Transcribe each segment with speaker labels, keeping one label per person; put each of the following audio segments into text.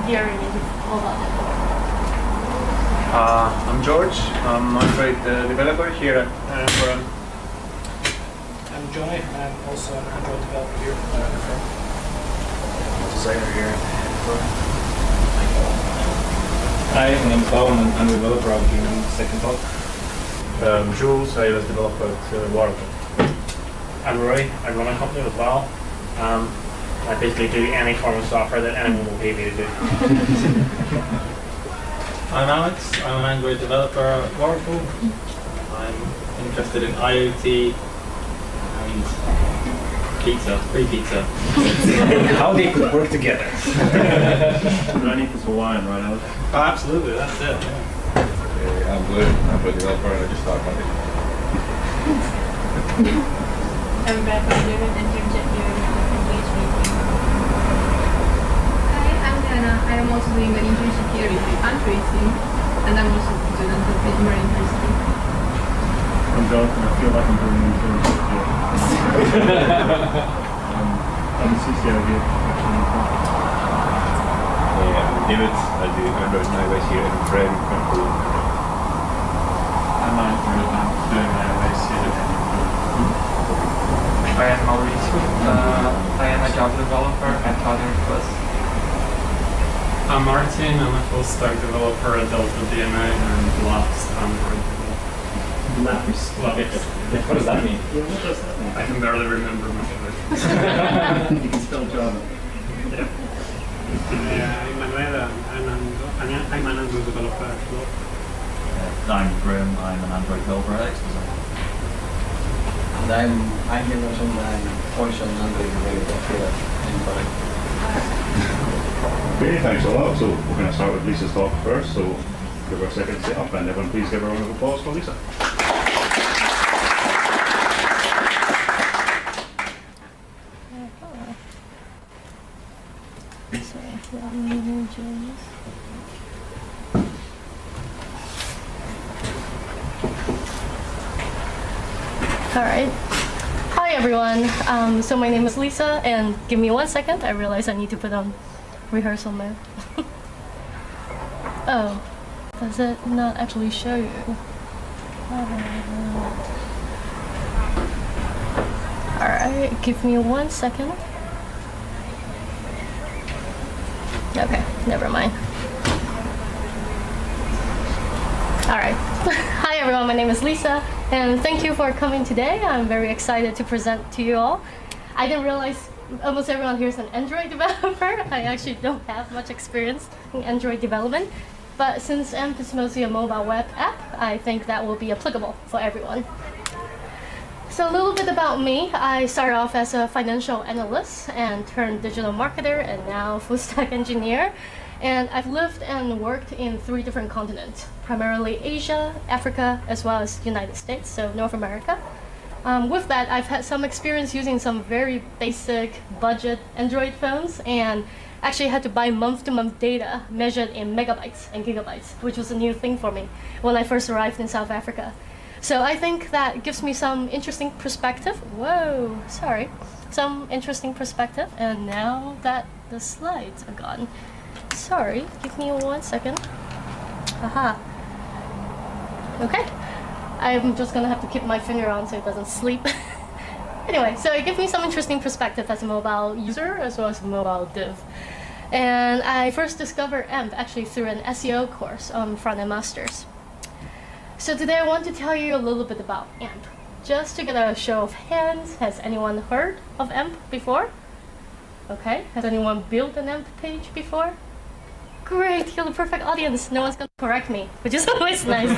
Speaker 1: veering into mobile development?
Speaker 2: I'm George. I'm an Android developer here at Edinburgh.
Speaker 3: I'm Johnny. I'm also an Android developer here at Edinburgh.
Speaker 2: Designer here at Edinburgh.
Speaker 4: Hi, my name is Bob. I'm a developer of Unity Second Talk.
Speaker 2: Jules, I was developer at Waterford.
Speaker 5: I'm Roy. I run a company as well. I basically do any form of software that anyone will pay me to do.
Speaker 4: I'm Alex. I'm an Android developer at Oracle. I'm interested in IoT and pizza, free pizza.
Speaker 5: How they could work together.
Speaker 2: Do I need this Hawaiian right now?
Speaker 4: Oh, absolutely, that's it. Yeah.
Speaker 6: I'm Blue. I'm a developer and I just started my
Speaker 1: I'm Beth. I'm doing an internship here at PhD.
Speaker 7: Hi, I'm Diana. I am also doing an internship here with Untitled, and I'm also a student at Edinburgh University.
Speaker 2: I'm Jonathan. I feel like I'm doing an internship here. I'm a CCO here.
Speaker 6: I'm David. I do Android and iOS here in Brain.
Speaker 2: I'm Andrew. I'm doing iOS here at
Speaker 8: I am Mauricio. I am a Java developer at Other Plus.
Speaker 9: I'm Martin. I'm a full stack developer at Delta DNA and last Android developer.
Speaker 4: What does that mean?
Speaker 9: I can barely remember much of it.
Speaker 2: You can spell Java.
Speaker 9: I'm Manuel. I'm an Android developer as well.
Speaker 4: I'm Grim. I'm an Android developer at Expo.
Speaker 10: And I'm Angel Nelson. I'm also an Android developer here in Edinburgh.
Speaker 6: Okay, thanks a lot. So we're going to start with Lisa's talk first. So give her a second to sit up and everyone please give her a round of applause for Lisa.
Speaker 1: All right. Hi, everyone. So my name is Lisa, and give me 1 second. I realize I need to put on rehearsal mode. Oh, does it not actually show you? All right, give me 1 second. Okay, never mind. All right. Hi, everyone. My name is Lisa, and thank you for coming today. I'm very excited to present to you all. I didn't realize almost everyone here is an Android developer. I actually don't have much experience in Android development, but since AMP is mostly a mobile web app, I think that will be applicable for everyone. So a little bit about me. I started off as a financial analyst and turned digital marketer and now full stack engineer. And I've lived and worked in 3 different continents, primarily Asia, Africa, as well as United States, so North America. With that, I've had some experience using some very basic budget Android phones and actually had to buy month-to-month data measured in megabytes and gigabytes, which was a new thing for me when I first arrived in South Africa. So I think that gives me some interesting perspective. Whoa, sorry. Some interesting perspective. And now that the slides are gone. Sorry, give me 1 second. Aha. Okay. I'm just gonna have to keep my finger on so it doesn't sleep. Anyway, so it gives me some interesting perspective as a mobile user as well as a mobile dev. And I first discovered AMP actually through an SEO course on Front-End Masters. So today I want to tell you a little bit about AMP. Just to get a show of hands, has anyone heard of AMP before? Okay, has anyone built an AMP page before? Great, you're the perfect audience. No one's gonna correct me, which is always nice.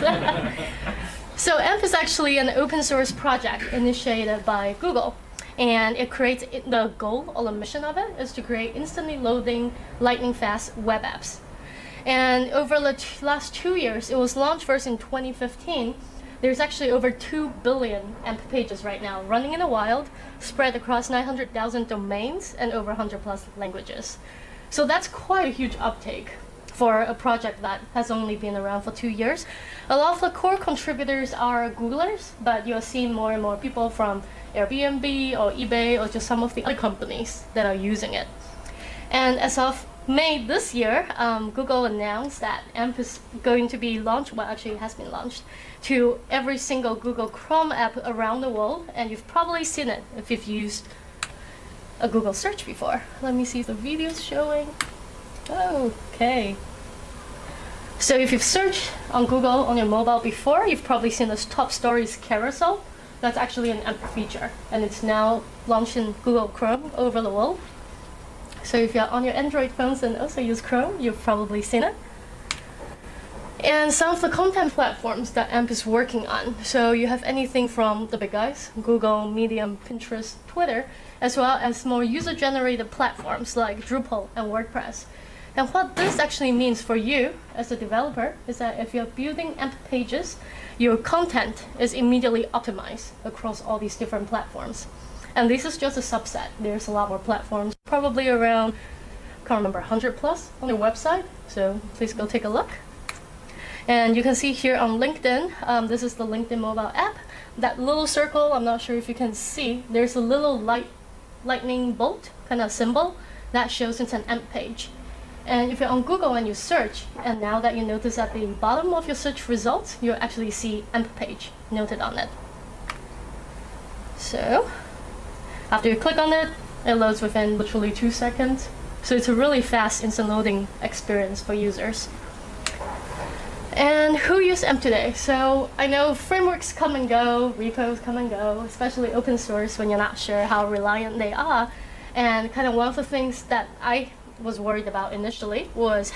Speaker 1: So AMP is actually an open source project initiated by Google. And it creates, the goal or the mission of it is to create instantly loading, lightning fast web apps. And over the last 2 years, it was launched first in 2015. There's actually over 2 billion AMP pages right now running in the wild, spread across 900,000 domains and over 100 plus languages. So that's quite a huge uptake for a project that has only been around for 2 years. A lot of the core contributors are Googlers, but you'll see more and more people from Airbnb or eBay or just some of the other companies that are using it. And as of May this year, Google announced that AMP is going to be launched, well actually it has been launched, to every single Google Chrome app around the world, and you've probably seen it if you've used a Google search before. Let me see if the video's showing. Okay. So if you've searched on Google on your mobile before, you've probably seen this top stories carousel. That's actually an AMP feature, and it's now launched in Google Chrome over the world. So if you're on your Android phones and also use Chrome, you've probably seen it. And some of the content platforms that AMP is working on. So you have anything from the big guys, Google, Medium, Pinterest, Twitter, as well as more user-generated platforms like Drupal and WordPress. And what this actually means for you as a developer is that if you're building AMP pages, your content is immediately optimized across all these different platforms. And this is just a subset. There's a lot more platforms, probably around, I can't remember, 100 plus on their website. So please go take a look. And you can see here on LinkedIn, this is the LinkedIn mobile app. That little circle, I'm not sure if you can see, there's a little lightning bolt kind of symbol that shows it's an AMP page. And if you're on Google and you search, and now that you notice at the bottom of your search results, you'll actually see AMP page noted on it. So, after you click on it, it loads within literally 2 seconds. So it's a really fast instant loading experience for users. And who uses AMP today? So I know frameworks come and go, repos come and go, especially open source when you're not sure how reliant they are. And kind of one of the things that I was worried about initially was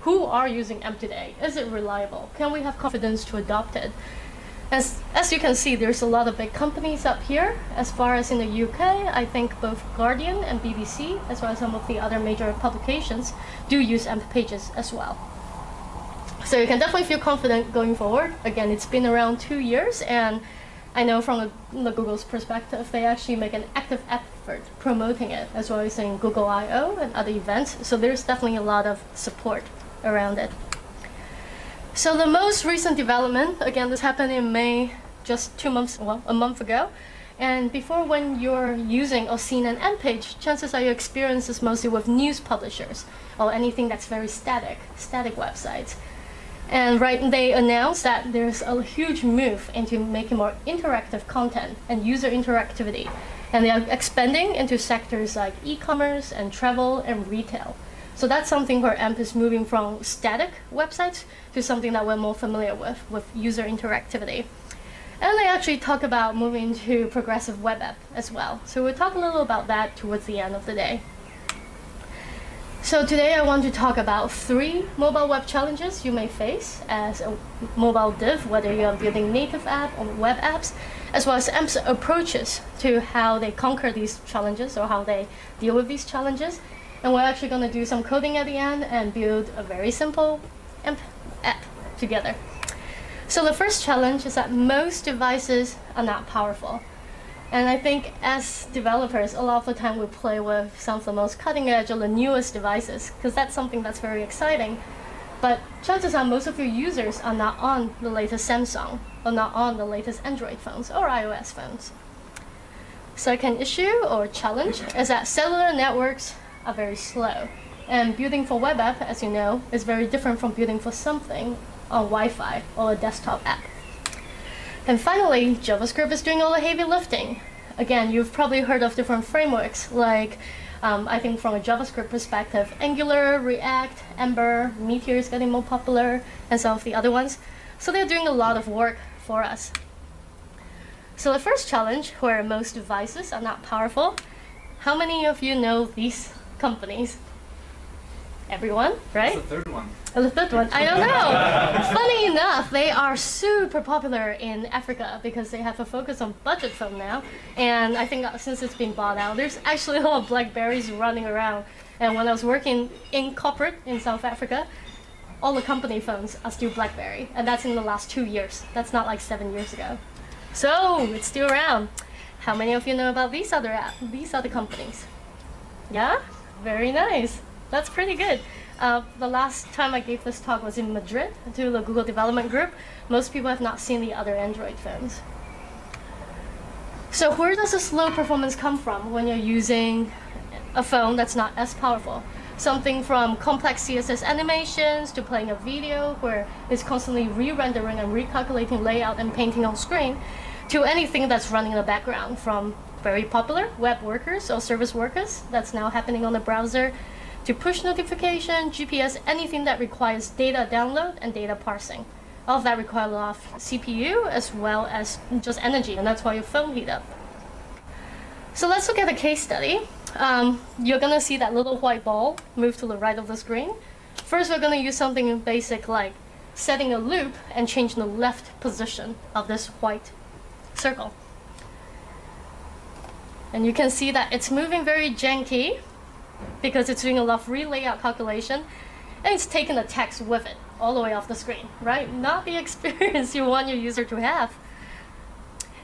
Speaker 1: who are using AMP today? Is it reliable? Can we have confidence to adopt it? As you can see, there's a lot of big companies up here. As far as in the UK, I think both Guardian and BBC, as well as some of the other major publications, do use AMP pages as well. So you can definitely feel confident going forward. Again, it's been around 2 years, and I know from the Google's perspective, they actually make an active effort promoting it, as well as in Google I/O and other events. So there's definitely a lot of support around it. So the most recent development, again, this happened in May, just a month ago. And before, when you're using or seeing an AMP page, chances are your experience is mostly with news publishers or anything that's very static websites. And they announced that there's a huge move into making more interactive content and user interactivity. And they are expanding into sectors like e-commerce and travel and retail. So that's something where AMP is moving from static websites to something that we're more familiar with user interactivity. And they actually talk about moving to progressive web app as well. So we'll talk a little about that towards the end of the day. So today I want to talk about 3 mobile web challenges you may face as a mobile dev, whether you're building native app or web apps, as well as AMP's approaches to how they conquer these challenges or how they deal with these challenges. And we're actually going to do some coding at the end and build a very simple AMP app together. So the first challenge is that most devices are not powerful. And I think as developers, a lot of the time we play with some of the most cutting edge or the newest devices, because that's something that's very exciting. But chances are most of your users are not on the latest Samsung or not on the latest Android phones or iOS phones. Second issue or challenge is that cellular networks are very slow. And building for web app, as you know, is very different from building for something on Wi-Fi or a desktop app. And finally, JavaScript is doing all the heavy lifting. Again, you've probably heard of different frameworks, like I think from a JavaScript perspective, Angular, React, Ember, Meteor is getting more popular, and some of the other ones. So they're doing a lot of work for us. So the first challenge, where most devices are not powerful, how many of you know these companies? Everyone, right?
Speaker 8: What's the third one?
Speaker 1: Oh, the third one, I don't know. Funny enough, they are super popular in Africa because they have a focus on budget phone now. And I think since it's been bought out, there's actually a lot of Blackberries running around. And when I was working in corporate in South Africa, all the company phones are still Blackberry. And that's in the last 2 years. That's not like 7 years ago. So it's still around. How many of you know about these other companies? Yeah? Very nice. That's pretty good. The last time I gave this talk was in Madrid to the Google development group. Most people have not seen the other Android phones. So where does this low performance come from when you're using a phone that's not as powerful? Something from complex CSS animations to playing a video where it's constantly re-rendering and recalculating layout and painting on screen, to anything that's running in the background, from very popular web workers or service workers that's now happening on the browser, to push notification, GPS, anything that requires data download and data parsing. All of that requires a lot of CPU as well as just energy, and that's why your phone heat up. So let's look at a case study. You're gonna see that little white ball move to the right of the screen. First, we're gonna use something basic like setting a loop and changing the left position of this white circle. And you can see that it's moving very janky because it's doing a lot of re-layout calculation, and it's taking the text with it all the way off the screen, right? Not the experience you want your user to have.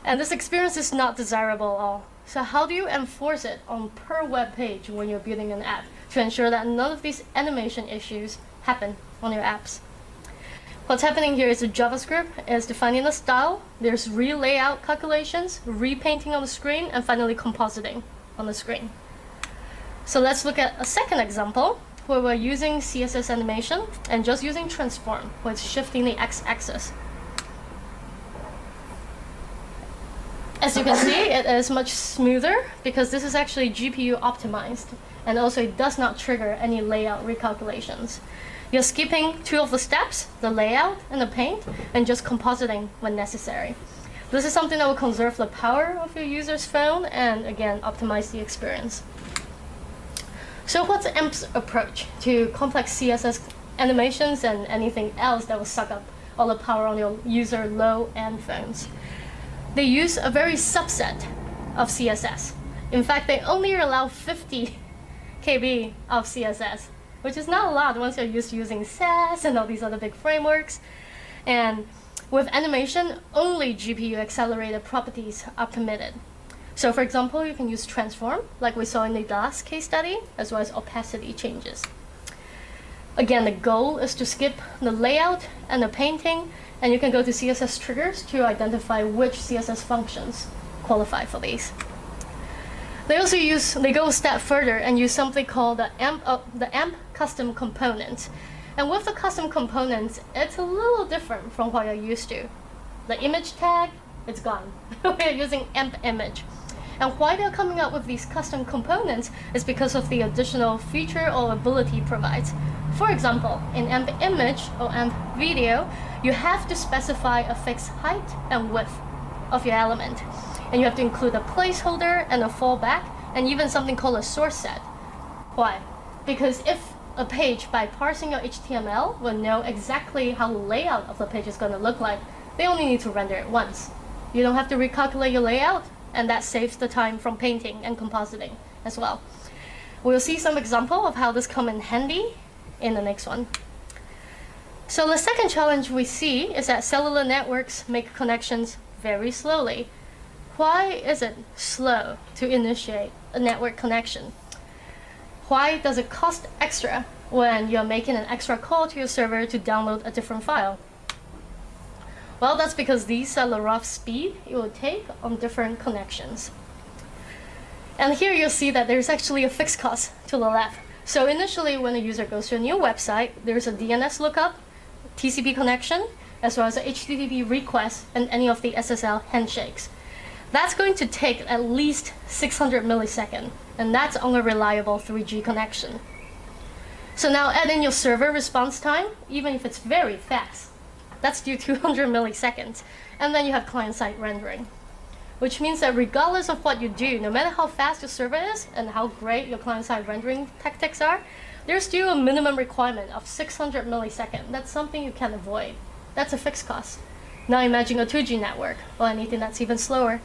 Speaker 1: And this experience is not desirable at all. So how do you enforce it on per web page when you're building an app to ensure that none of these animation issues happen on your apps? What's happening here is the JavaScript is defining the style, there's re-layout calculations, repainting on the screen, and finally compositing on the screen. So let's look at a second example where we're using CSS animation and just using transform, where it's shifting the x-axis. As you can see, it is much smoother because this is actually GPU optimized, and also it does not trigger any layout recalculations. You're skipping two of the steps, the layout and the paint, and just compositing when necessary. This is something that will conserve the power of your user's phone and, again, optimize the experience. So what's AMP's approach to complex CSS animations and anything else that will suck up all the power on your user low-end phones? They use a very subset of CSS. In fact, they only allow 50 KB of CSS, which is not a lot once you're used to using Sass and all these other big frameworks. And with animation, only GPU accelerated properties are permitted. So for example, you can use transform, like we saw in the last case study, as well as opacity changes. Again, the goal is to skip the layout and the painting, and you can go to CSS triggers to identify which CSS functions qualify for these. They go a step further and use something called the AMP custom component. And with the custom components, it's a little different from what you're used to. The image tag, it's gone. We're using AMP image. And why they're coming up with these custom components is because of the additional feature or ability it provides. For example, in AMP image or AMP video, you have to specify a fixed height and width of your element. And you have to include a placeholder and a fallback, and even something called a source set. Why? Because if a page, by parsing your HTML, will know exactly how the layout of the page is going to look like, they only need to render it once. You don't have to recalculate your layout, and that saves the time from painting and compositing as well. We'll see some example of how this come in handy in the next one. So the second challenge we see is that cellular networks make connections very slowly. Why is it slow to initiate a network connection? Why does it cost extra when you're making an extra call to your server to download a different file? Well, that's because these are the rough speed it will take on different connections. And here you'll see that there's actually a fixed cost to the left. So initially, when a user goes to a new website, there's a DNS lookup, TCP connection, as well as a HTTP request and any of the SSL handshakes. That's going to take at least 600 milliseconds, and that's on a reliable 3G connection. So now add in your server response time, even if it's very fast. That's due to 200 milliseconds. And then you have client-side rendering, which means that regardless of what you do, no matter how fast your server is and how great your client-side rendering tactics are, there's still a minimum requirement of 600 milliseconds. That's something you can't avoid. That's a fixed cost. Now imagine a 2G network or anything that's even slower.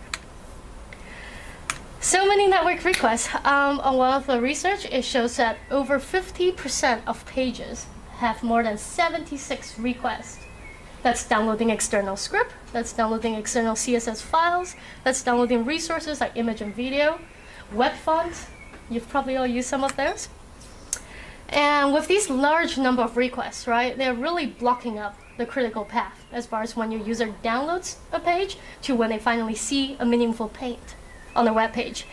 Speaker 1: So many network requests. On one of the research, it shows that over 50% of pages have more than 76 requests. That's downloading external script, that's downloading external CSS files, that's downloading resources like image and video, web fonts. You've probably all used some of those. And with these large number of requests, right, they're really blocking up the critical path as far as when your user downloads a page to when they finally see a meaningful paint on the web page.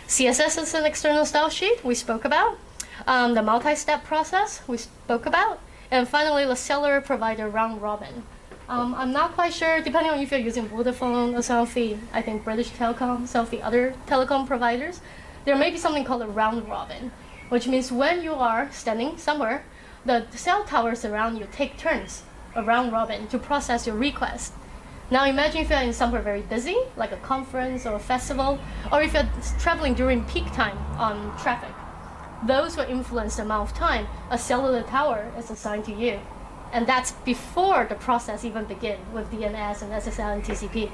Speaker 1: CSS is an external style sheet we spoke about. the multi-step process we spoke about, and finally the cellular provider round robin. I'm not quite sure, depending on if you're using Vodafone or some of the, I think British Telecom, some of the other telecom providers, there may be something called a round robin, which means when you are standing somewhere, the cell towers around you take turns, a round robin, to process your request. Now imagine if you're in somewhere very busy, like a conference or a festival, or if you're traveling during peak time on traffic. Those will influence the amount of time a cellular tower is assigned to you. And that's before the process even begins with DNS and SSL and TCP.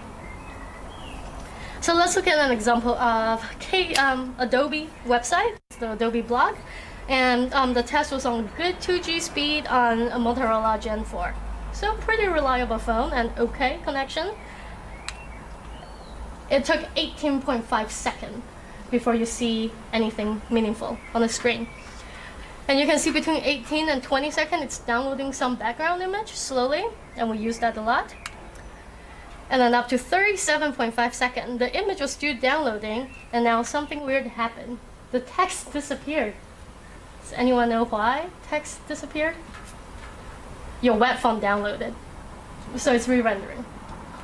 Speaker 1: So let's look at an example of Adobe website, the Adobe blog. And the test was on good 2G speed on a Motorola Gen 4. So pretty reliable phone and okay connection. It took 18.5 seconds before you see anything meaningful on the screen. And you can see between 18 and 20 seconds, it's downloading some background image slowly, and we use that a lot. And then up to 37.5 seconds, the image was still downloading, and now something weird happened. The text disappeared. Does anyone know why text disappeared? Your web font downloaded, so it's re-rendering.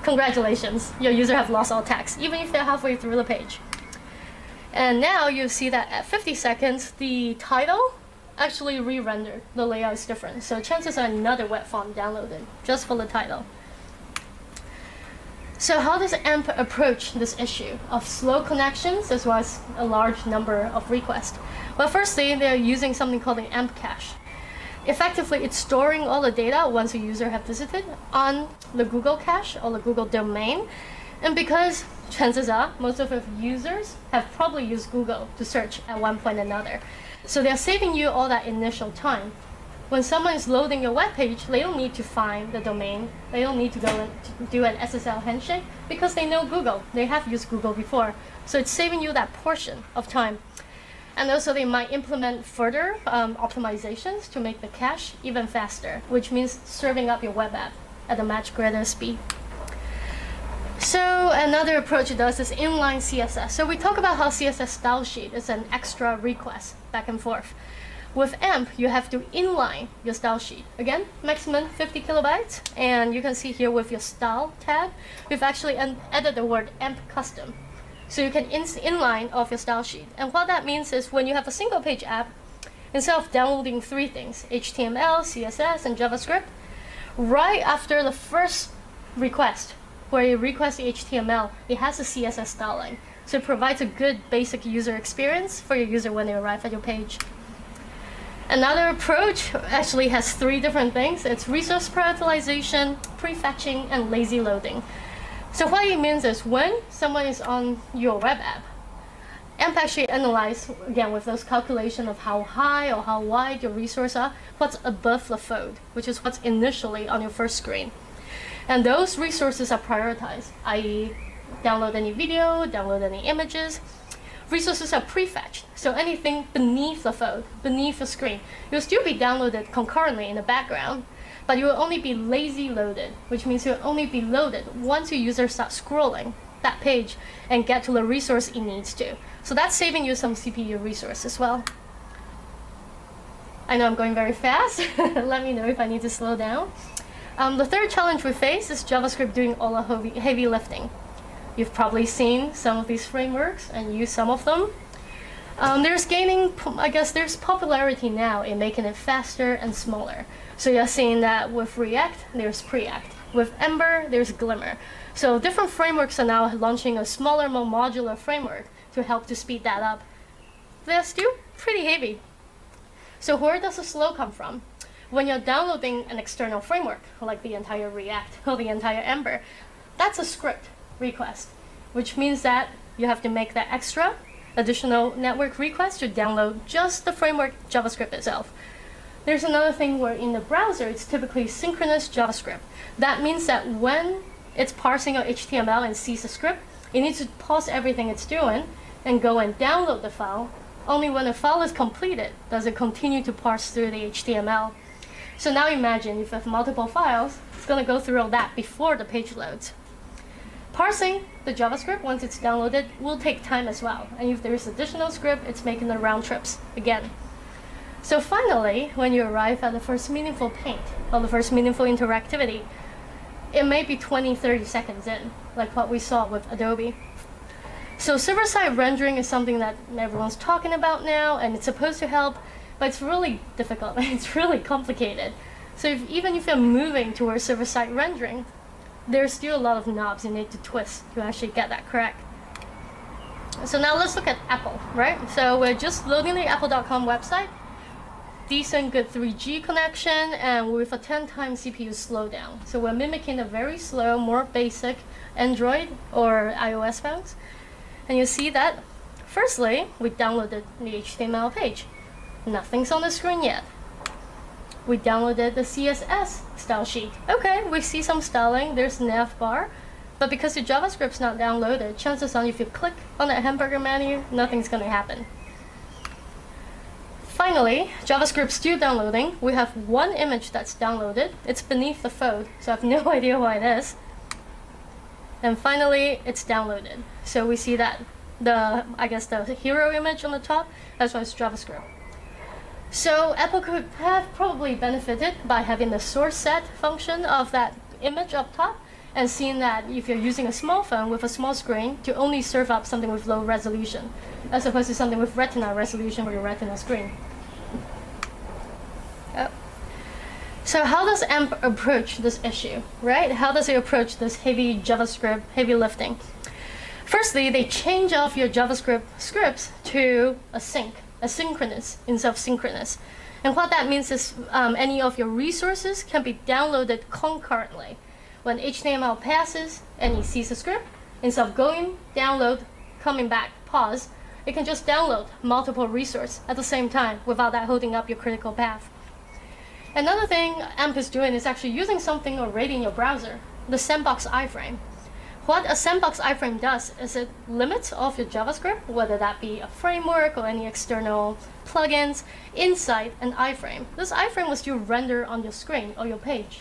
Speaker 1: Congratulations, your user have lost all text, even if they're halfway through the page. And now you see that at 50 seconds, the title actually re-rendered. The layout is different, so chances are another web font downloaded just for the title. So how does AMP approach this issue of slow connections as well as a large number of requests? Well, firstly, they're using something called an AMP cache. Effectively, it's storing all the data once a user has visited on the Google cache or the Google domain. And because chances are most of the users have probably used Google to search at one point or another. So they're saving you all that initial time. When someone is loading your web page, they don't need to find the domain. They don't need to go and do an SSL handshake because they know Google. They have used Google before. So it's saving you that portion of time. And also they might implement further optimizations to make the cache even faster, which means serving up your web app at a much greater speed. So another approach it does is inline CSS. So we talk about how CSS style sheet is an extra request back and forth. With AMP, you have to inline your style sheet. Again, maximum 50 kilobytes. And you can see here with your style tab, we've actually added the word AMP custom. So you can inline off your style sheet. And what that means is when you have a single page app, instead of downloading three things, HTML, CSS, and JavaScript, right after the first request, where you request the HTML, it has a CSS styling. So it provides a good basic user experience for your user when they arrive at your page. Another approach actually has three different things. It's resource prioritization, prefetching, and lazy loading. So what it means is when someone is on your web app, AMP actually analyze, again, with those calculations of how high or how wide your resources are, what's above the fold, which is what's initially on your first screen. And those resources are prioritized, i.e. download any video, download any images. Resources are prefetched, so anything beneath the fold, beneath the screen, you'll still be downloaded concurrently in the background, but you will only be lazy loaded, which means you'll only be loaded once your user starts scrolling that page and get to the resource it needs to. So that's saving you some CPU resource as well. I know I'm going very fast. Let me know if I need to slow down. The third challenge we face is JavaScript doing all the heavy lifting. You've probably seen some of these frameworks and used some of them. There's popularity now in making it faster and smaller. So you're seeing that with React, there's Preact. With Ember, there's Glimmer. So different frameworks are now launching a smaller, more modular framework to help to speed that up. They're still pretty heavy. So where does the slow come from? When you're downloading an external framework, like the entire React or the entire Ember, that's a script request, which means that you have to make that extra additional network request to download just the framework JavaScript itself. There's another thing where in the browser, it's typically synchronous JavaScript. That means that when it's parsing your HTML and sees the script, it needs to pause everything it's doing and go and download the file. Only when the file is completed does it continue to parse through the HTML. So now imagine if you have multiple files, it's going to go through all that before the page loads. Parsing the JavaScript, once it's downloaded, will take time as well. And if there's additional script, it's making the round trips again. So finally, when you arrive at the first meaningful paint or the first meaningful interactivity, it may be 20-30 seconds in, like what we saw with Adobe. So server-side rendering is something that everyone's talking about now, and it's supposed to help, but it's really difficult. It's really complicated. So even if you're moving towards server-side rendering, there's still a lot of knobs you need to twist to actually get that correct. So now let's look at Apple, right? So we're just loading the apple.com website, decent good 3G connection, and with a 10 times CPU slowdown. So we're mimicking a very slow, more basic Android or iOS phones. And you see that, firstly, we downloaded the HTML page. Nothing's on the screen yet. We downloaded the CSS style sheet. Okay, we see some styling, there's nav bar, but because the JavaScript's not downloaded, chances are if you click on that hamburger menu, nothing's gonna happen. Finally, JavaScript's still downloading. We have one image that's downloaded. It's beneath the fold, so I have no idea why it is. And finally, it's downloaded. So we see that the hero image on the top, as well as JavaScript. So Apple could have probably benefited by having the source set function of that image up top, and seeing that if you're using a small phone with a small screen, to only serve up something with low resolution, as opposed to something with retina resolution for your retina screen. Oh. So how does AMP approach this issue, right? How does it approach this heavy JavaScript, heavy lifting? Firstly, they change off your JavaScript scripts to asynchronous instead of synchronous. And what that means is any of your resources can be downloaded concurrently. When HTML passes and it sees a script, instead of going, download, coming back, pause, it can just download multiple resources at the same time without that holding up your critical path. Another thing AMP is doing is actually using something already in your browser, the sandbox iframe. What a sandbox iframe does is it limits all of your JavaScript, whether that be a framework or any external plugins, inside an iframe. This iframe will still render on your screen or your page.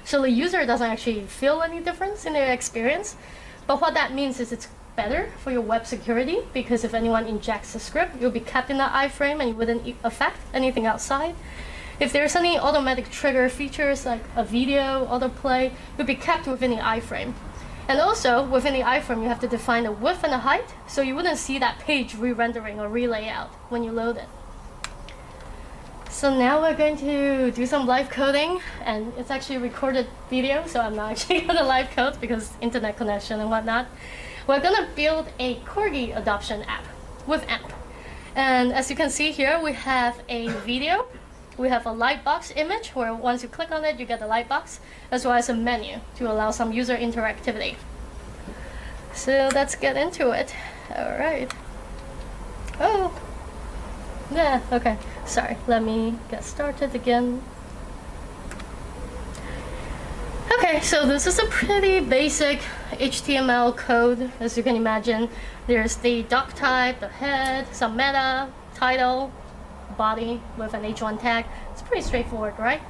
Speaker 1: So the user doesn't actually feel any difference in their experience, but what that means is it's better for your web security, because if anyone injects a script, you'll be kept in that iframe and you wouldn't affect anything outside. If there's any automatic trigger features like a video, autoplay, you'll be kept within the iframe. And also, within the iframe, you have to define the width and the height, so you wouldn't see that page re-rendering or re-layout when you load it. So now we're going to do some live coding, and it's actually a recorded video, so I'm not actually going to live code because internet connection and whatnot. We're going to build a corgi adoption app with AMP. And as you can see here, we have a video. We have a lightbox image where once you click on it, you get the lightbox, as well as a menu to allow some user interactivity. So let's get into it. All right. Oh, yeah, okay. Sorry, let me get started again. Okay, so this is a pretty basic HTML code, as you can imagine. There's the doc type, the head, some meta, title, body with an H1 tag. It's pretty straightforward, right?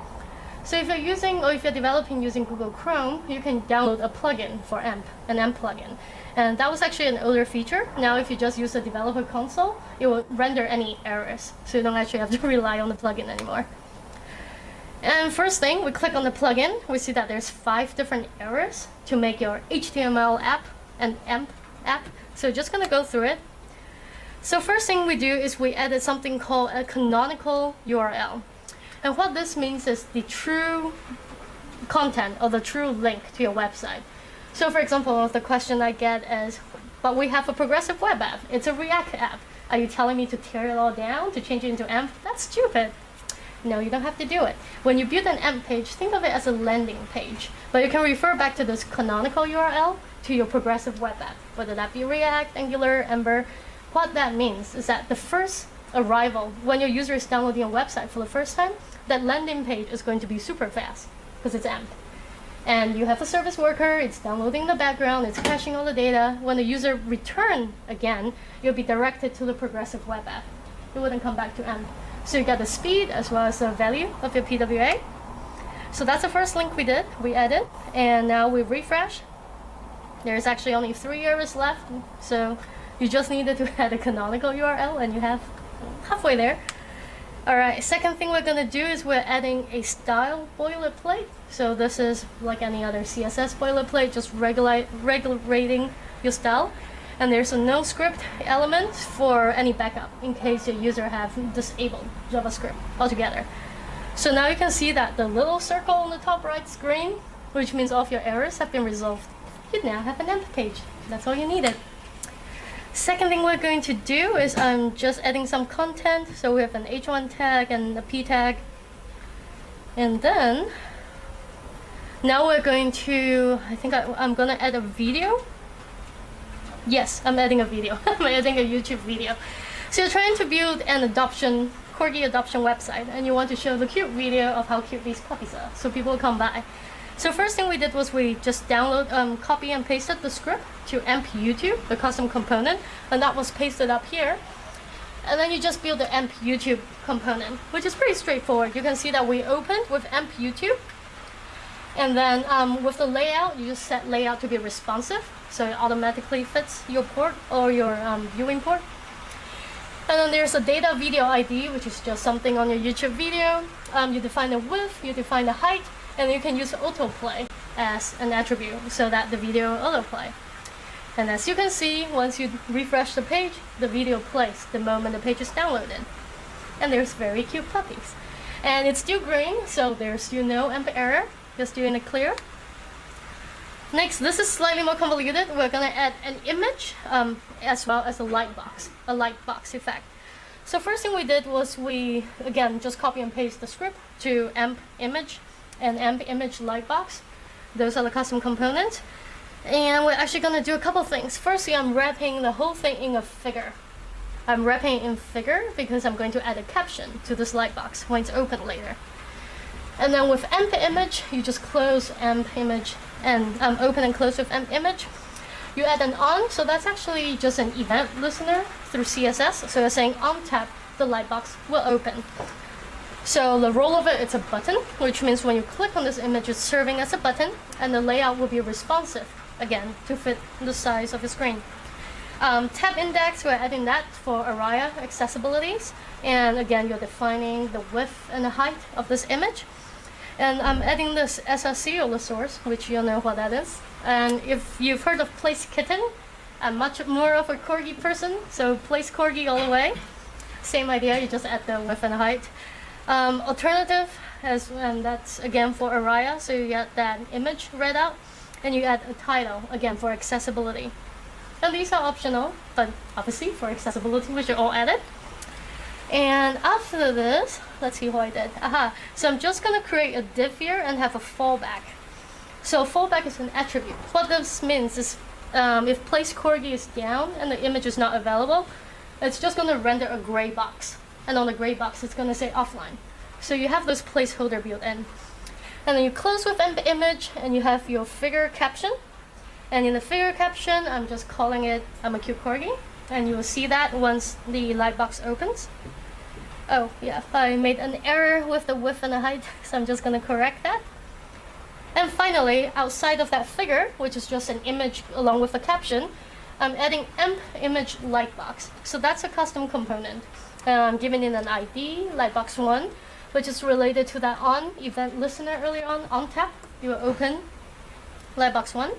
Speaker 1: So if you're using, or if you're developing using Google Chrome, you can download a plugin for AMP, an AMP plugin. And that was actually an older feature. Now if you just use the developer console, it will render any errors. So you don't actually have to rely on the plugin anymore. And first thing, we click on the plugin. We see that there's 5 different errors to make your HTML app an AMP app. So just gonna go through it. So first thing we do is we added something called a canonical URL. And what this means is the true content or the true link to your website. So for example, the question I get is, but we have a progressive web app. It's a React app. Are you telling me to tear it all down, to change it into AMP? That's stupid. No, you don't have to do it. When you build an AMP page, think of it as a landing page. But you can refer back to this canonical URL to your progressive web app, whether that be React, Angular, Ember. What that means is that the first arrival, when your user is downloading a website for the first time, that landing page is going to be super fast because it's AMP. And you have a service worker, it's downloading the background, it's caching all the data. When the user returns again, you'll be directed to the progressive web app. It wouldn't come back to AMP. So you got the speed as well as the value of your PWA. So that's the first link we did, we added, and now we refresh. There's actually only 3 errors left, so you just needed to add a canonical URL and you have halfway there. All right, second thing we're gonna do is we're adding a style boilerplate. So this is like any other CSS boilerplate, just regulating your style. And there's a no script element for any backup in case your user have disabled JavaScript altogether. So now you can see that the little circle on the top right screen, which means all of your errors have been resolved. You now have an empty page. That's all you needed. Second thing we're going to do is I'm just adding some content. So we have an H1 tag and a P tag. And then now we're going to, I think I'm going to add a video. Yes, I'm adding a video. I'm adding a YouTube video. So you're trying to build an corgi adoption website, and you want to show the cute video of how cute these puppies are, so people will come by. So first thing we did was we just copy and pasted the script to emp YouTube, the custom component, and that was pasted up here. And then you just build the emp YouTube component, which is pretty straightforward. You can see that we opened with emp YouTube. And then with the layout, you just set layout to be responsive, so it automatically fits your port or your viewing port. And then there's a data video ID, which is just something on your YouTube video. You define the width, you define the height, and you can use autoplay as an attribute so that the video will autoplay. And as you can see, once you refresh the page, the video plays the moment the page is downloaded. And there's very cute puppies. And it's still green, so there's still no emp error. Just doing it clear. Next, this is slightly more convoluted. We're gonna add an image as well as a light box effect. So first thing we did was we, again, just copy and paste the script to emp image and emp image light box. Those are the custom components. And we're actually gonna do a couple things. Firstly, I'm wrapping the whole thing in a figure. I'm wrapping it in figure because I'm going to add a caption to this light box when it's open later. And then with emp image, you just close emp image and open and close with emp image. You add an on, so that's actually just an event listener through CSS. So you're saying on tap, the light box will open. So the role of it, it's a button, which means when you click on this image, it's serving as a button, and the layout will be responsive, again, to fit the size of the screen. Tab index, we're adding that for ARIA accessibilities. And again, you're defining the width and the height of this image. And I'm adding this SRC or the source, which you'll know what that is. And if you've heard of place kitten, I'm much more of a corgi person, so place corgi all the way. Same idea, you just add the width and height. Alternative, and that's again for ARIA, so you get that image read out, and you add a title, again for accessibility. And these are optional, but obviously for accessibility, we should all add it. And after this, let's see what I did. So I'm just gonna create a div here and have a fallback. So fallback is an attribute. What this means is if place corgi is down and the image is not available, it's just gonna render a gray box. And on the gray box, it's gonna say offline. So you have this placeholder built in. And then you close with emp image and you have your figure caption. And in the figure caption, I'm just calling it I'm a cute corgi. And you will see that once the light box opens. Oh yeah, I made an error with the width and the height, so I'm just gonna correct that. And finally, outside of that figure, which is just an image along with a caption, I'm adding emp image lightbox. So that's a custom component. I'm giving it an ID, lightbox1, which is related to that on event listener earlier on tap. You will open lightbox1.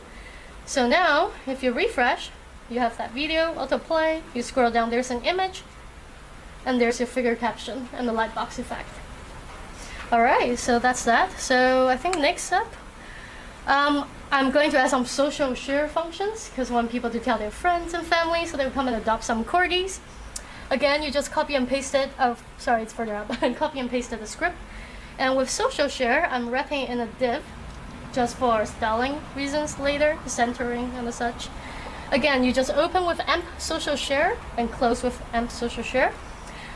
Speaker 1: So now, if you refresh, you have that video, autoplay, you scroll down, there's an image, and there's your figure caption and the lightbox effect. Alright, so that's that. So I think next up, I'm going to add some social share functions because I want people to tell their friends and family so they will come and adopt some corgis. Again, you just copy and paste it. Oh, sorry, it's further up. Copy and paste the script. And with social share, I'm wrapping it in a div just for styling reasons later, centering and such. Again, you just open with emp social share and close with emp social share.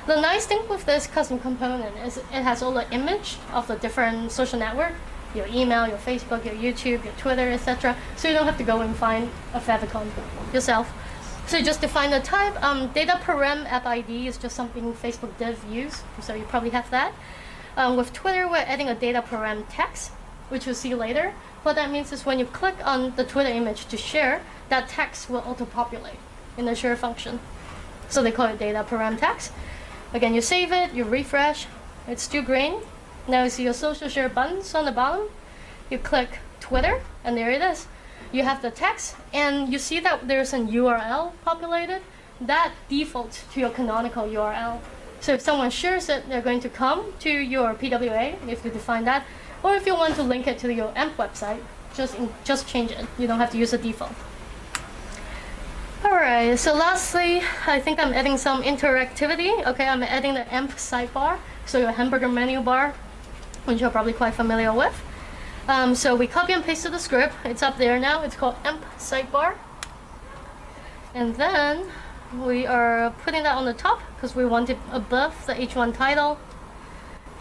Speaker 1: The nice thing with this custom component is it has all the image of the different social network, your email, your Facebook, your YouTube, your Twitter, etc. So you don't have to go and find a favicon yourself. So you just define the type. Data param app ID is just something Facebook dev use, so you probably have that. With Twitter, we're adding a data param text, which we'll see later. What that means is when you click on the Twitter image to share, that text will auto-populate in the share function. So they call it data param text. Again, you save it, you refresh, it's still green. Now you see your social share buttons on the bottom. You click Twitter, and there it is. You have the text, and you see that there's an URL populated. That defaults to your canonical URL. So if someone shares it, they're going to come to your PWA, if you define that, or if you want to link it to your AMP website, just change it. You don't have to use the default. Alright, so lastly, I think I'm adding some interactivity. Okay, I'm adding the AMP sidebar, so your hamburger menu bar, which you're probably quite familiar with. So we copy and pasted the script. It's up there now. It's called AMP sidebar. And then we are putting that on the top because we want it above the H1 title.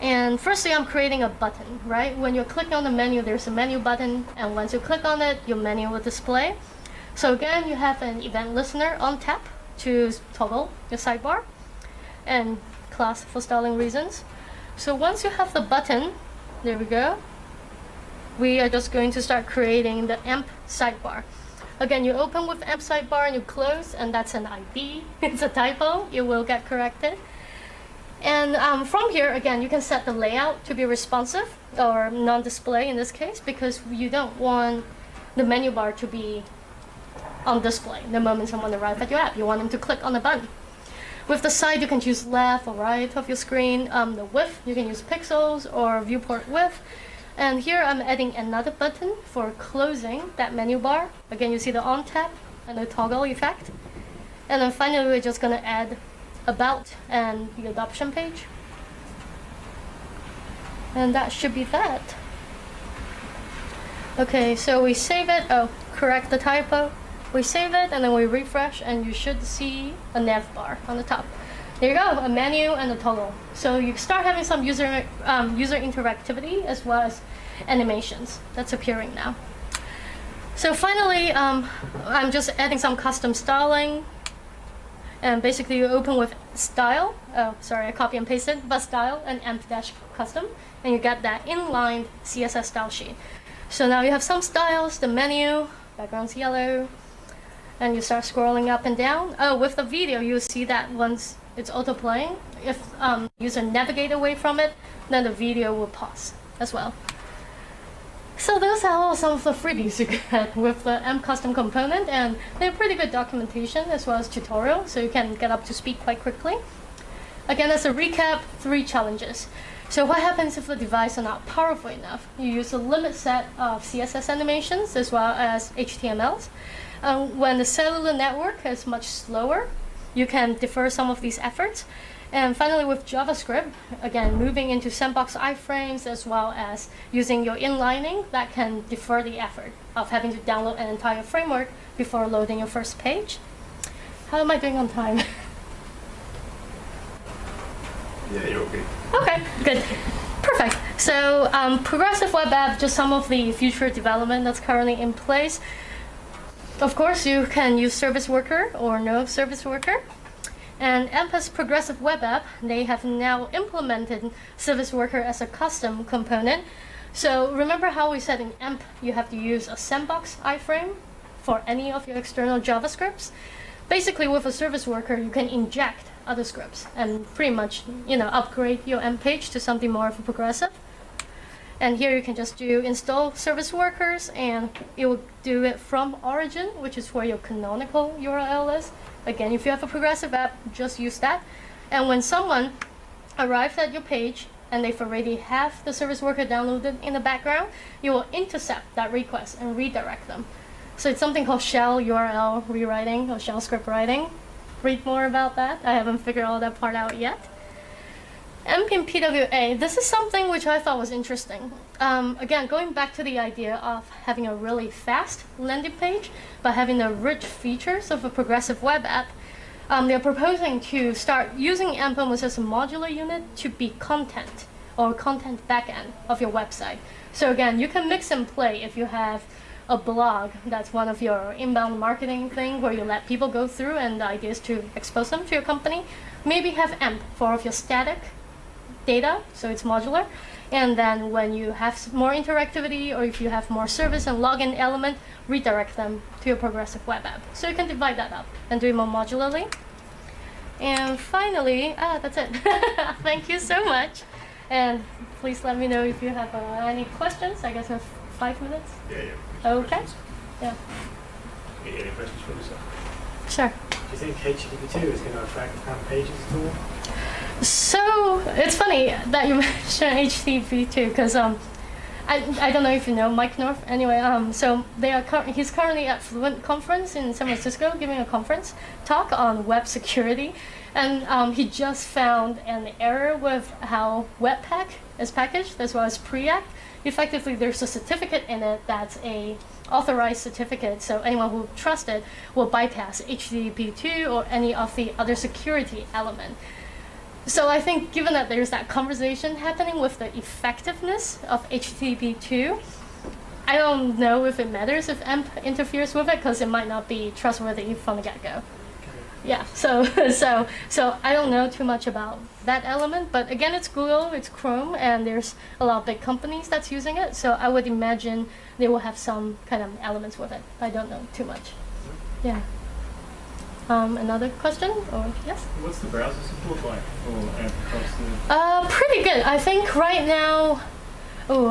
Speaker 1: And firstly, I'm creating a button, right? When you're clicking on the menu, there's a menu button, and once you click on it, your menu will display. So again, you have an event listener on tap to toggle your sidebar, and class for styling reasons. So once you have the button, there we go. We are just going to start creating the AMP sidebar. Again, you open with AMP sidebar and you close, and that's an ID. It's a typo. It will get corrected. And from here, again, you can set the layout to be responsive or non-display in this case, because you don't want the menu bar to be on display the moment someone arrives at your app. You want them to click on the button. With the side, you can choose left or right of your screen. The width, you can use pixels or viewport width. And here I'm adding another button for closing that menu bar. Again, you see the on tap and the toggle effect. And then finally, we're just going to add about and the adoption page. And that should be that. Okay, so we save it. Oh, correct the typo. We save it and then we refresh, and you should see a nav bar on the top. There you go, a menu and a toggle. So you start having some user interactivity as well as animations that's appearing now. So finally, I'm just adding some custom styling. And basically you open with style. Oh, sorry, I copy and pasted, but style and amp-custom, and you get that inline CSS style sheet. So now you have some styles, the menu, background's yellow, and you start scrolling up and down. Oh, with the video, you'll see that once it's auto-playing, if user navigate away from it, then the video will pause as well. So those are all some of the freebies you get with the AMP custom component, and they're pretty good documentation as well as tutorial, so you can get up to speed quite quickly. Again, as a recap, 3 challenges. So what happens if the device are not powerful enough? You use a limited set of CSS animations as well as HTMLs. When the cellular network is much slower, you can defer some of these efforts. And finally, with JavaScript, again, moving into sandbox iframes as well as using your inlining, that can defer the effort of having to download an entire framework before loading your first page. How am I doing on time?
Speaker 6: Yeah, you're okay.
Speaker 1: Okay, good. Perfect. So progressive web app, just some of the future development that's currently in place. Of course, you can use service worker or no service worker. And AMP's progressive web app, they have now implemented service worker as a custom component. So remember how we said in AMP you have to use a sandbox iframe for any of your external JavaScripts? Basically, with a service worker, you can inject other scripts and pretty much, upgrade your AMP page to something more of a progressive. And here you can just do install service workers, and it will do it from origin, which is where your canonical URL is. Again, if you have a progressive app, just use that. And when someone arrives at your page and they've already have the service worker downloaded in the background, you will intercept that request and redirect them. So it's something called shell URL rewriting or shell script writing. Read more about that. I haven't figured all that part out yet. AMP in PWA, this is something which I thought was interesting. Again, going back to the idea of having a really fast landing page, but having the rich features of a progressive web app, they're proposing to start using AMP almost as a modular unit to be content or content backend of your website. So again, you can mix and play if you have a blog that's one of your inbound marketing thing where you let people go through and the idea is to expose them to your company. Maybe have AMP for all of your static data, so it's modular. And then when you have more interactivity or if you have more service and login element, redirect them to your progressive web app. So you can divide that up and do it more modularly. And finally, that's it. Thank you so much. And please let me know if you have any questions. I guess I have 5 minutes.
Speaker 6: Yeah.
Speaker 1: Okay. Yeah.
Speaker 6: Any questions for Lisa?
Speaker 1: Sure.
Speaker 3: Do you think HTTP2 is going to affect AMP pages at all?
Speaker 1: So it's funny that you mentioned HTTP2 because I don't know if you know Mike North. Anyway, so he's currently at Fluent conference in San Francisco giving a conference talk on web security, and he just found an error with how Webpack is packaged as well as Preact. Effectively, there's a certificate in it that's a authorized certificate, so anyone who trusts it will bypass HTTP2 or any of the other security element. So I think given that there's that conversation happening with the effectiveness of HTTP2, I don't know if it matters if AMP interferes with it because it might not be trustworthy from the get-go. Yeah, so I don't know too much about that element, but again, it's Google, it's Chrome, and there's a lot of big companies that's using it, so I would imagine they will have some kind of elements with it. I don't know too much. Yeah. Another question? Or yes?
Speaker 2: What's the browser support like for AMP across the...
Speaker 1: Pretty good. I think right now... Oh,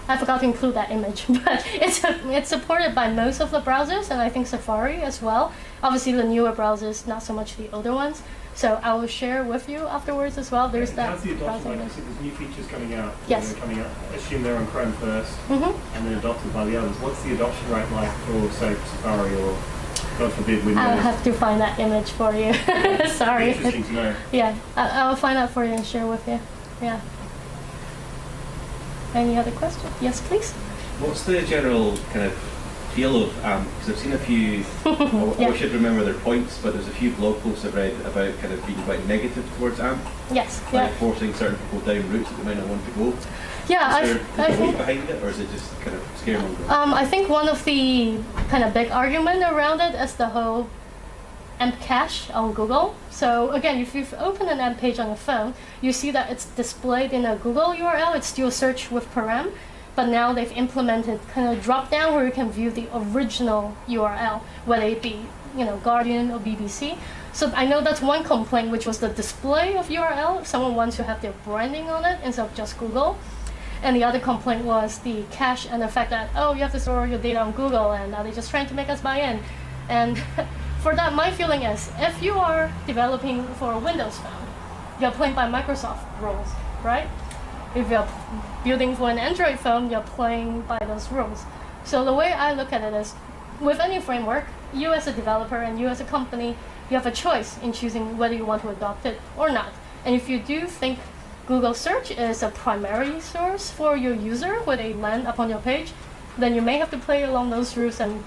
Speaker 1: I forgot to include that image, but it's supported by most of the browsers, and I think Safari as well. Obviously, the newer browsers, not so much the older ones. So I will share with you afterwards as well. There's that.
Speaker 2: How's the adoption
Speaker 1: browser.
Speaker 2: like? So there's new features coming out.
Speaker 1: Yes.
Speaker 2: They're coming out. I assume they're on Chrome first,
Speaker 1: Mm-hmm.
Speaker 2: and then adopted by the others. What's the adoption rate like for, say, Safari or, God forbid, Windows?
Speaker 1: I'll have to find that image for you. Sorry.
Speaker 2: Interesting to know.
Speaker 1: Yeah, I'll find that for you and share with you. Yeah. Any other questions? Yes, please.
Speaker 11: What's the general kind of feel of AMP? Because I've seen a few,
Speaker 1: Yeah.
Speaker 11: I should remember their points, but there's a few blog posts I've read about kind of being quite negative towards AMP,
Speaker 1: Yes.
Speaker 11: like
Speaker 1: Yeah.
Speaker 11: forcing certain people down routes that they might not want to go.
Speaker 1: Yeah.
Speaker 11: Is there
Speaker 1: I
Speaker 11: a weight
Speaker 1: think.
Speaker 11: behind it, or is it just kind of scaremongering?
Speaker 1: I think one of the kind of big argument around it is the whole AMP cache on Google. So again, if you've opened an AMP page on your phone, you see that it's displayed in a Google URL. It's still search with param, but now they've implemented kind of drop down where you can view the original URL, whether it be Guardian or BBC. So I know that's one complaint, which was the display of URL. If someone wants to have their branding on it instead of just Google. And the other complaint was the cache and the fact that, oh, you have to store your data on Google, and now they're just trying to make us buy in. And for that, my feeling is, if you are developing for a Windows phone, you're playing by Microsoft rules, right? If you're building for an Android phone, you're playing by those rules. So the way I look at it is, with any framework, you as a developer and you as a company, you have a choice in choosing whether you want to adopt it or not. And if you do think Google search is a primary source for your user when they land upon your page, then you may have to play along those rules and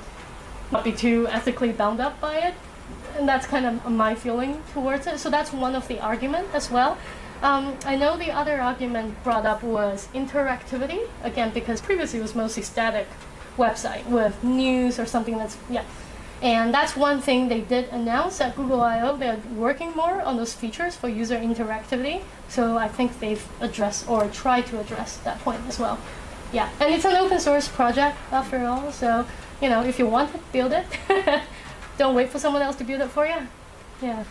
Speaker 1: not be too ethically bound up by it. And that's kind of my feeling towards it. So that's one of the arguments as well. I know the other argument brought up was interactivity, again, because previously it was mostly static website with news or something that's, yeah. And that's one thing they did announce at Google I/O. They're working more on those features for user interactivity. So I think they've addressed or tried to address that point as well. Yeah, and it's an open source project after all. So, if you want it, build it. Don't wait for someone else to build it for you. Yeah.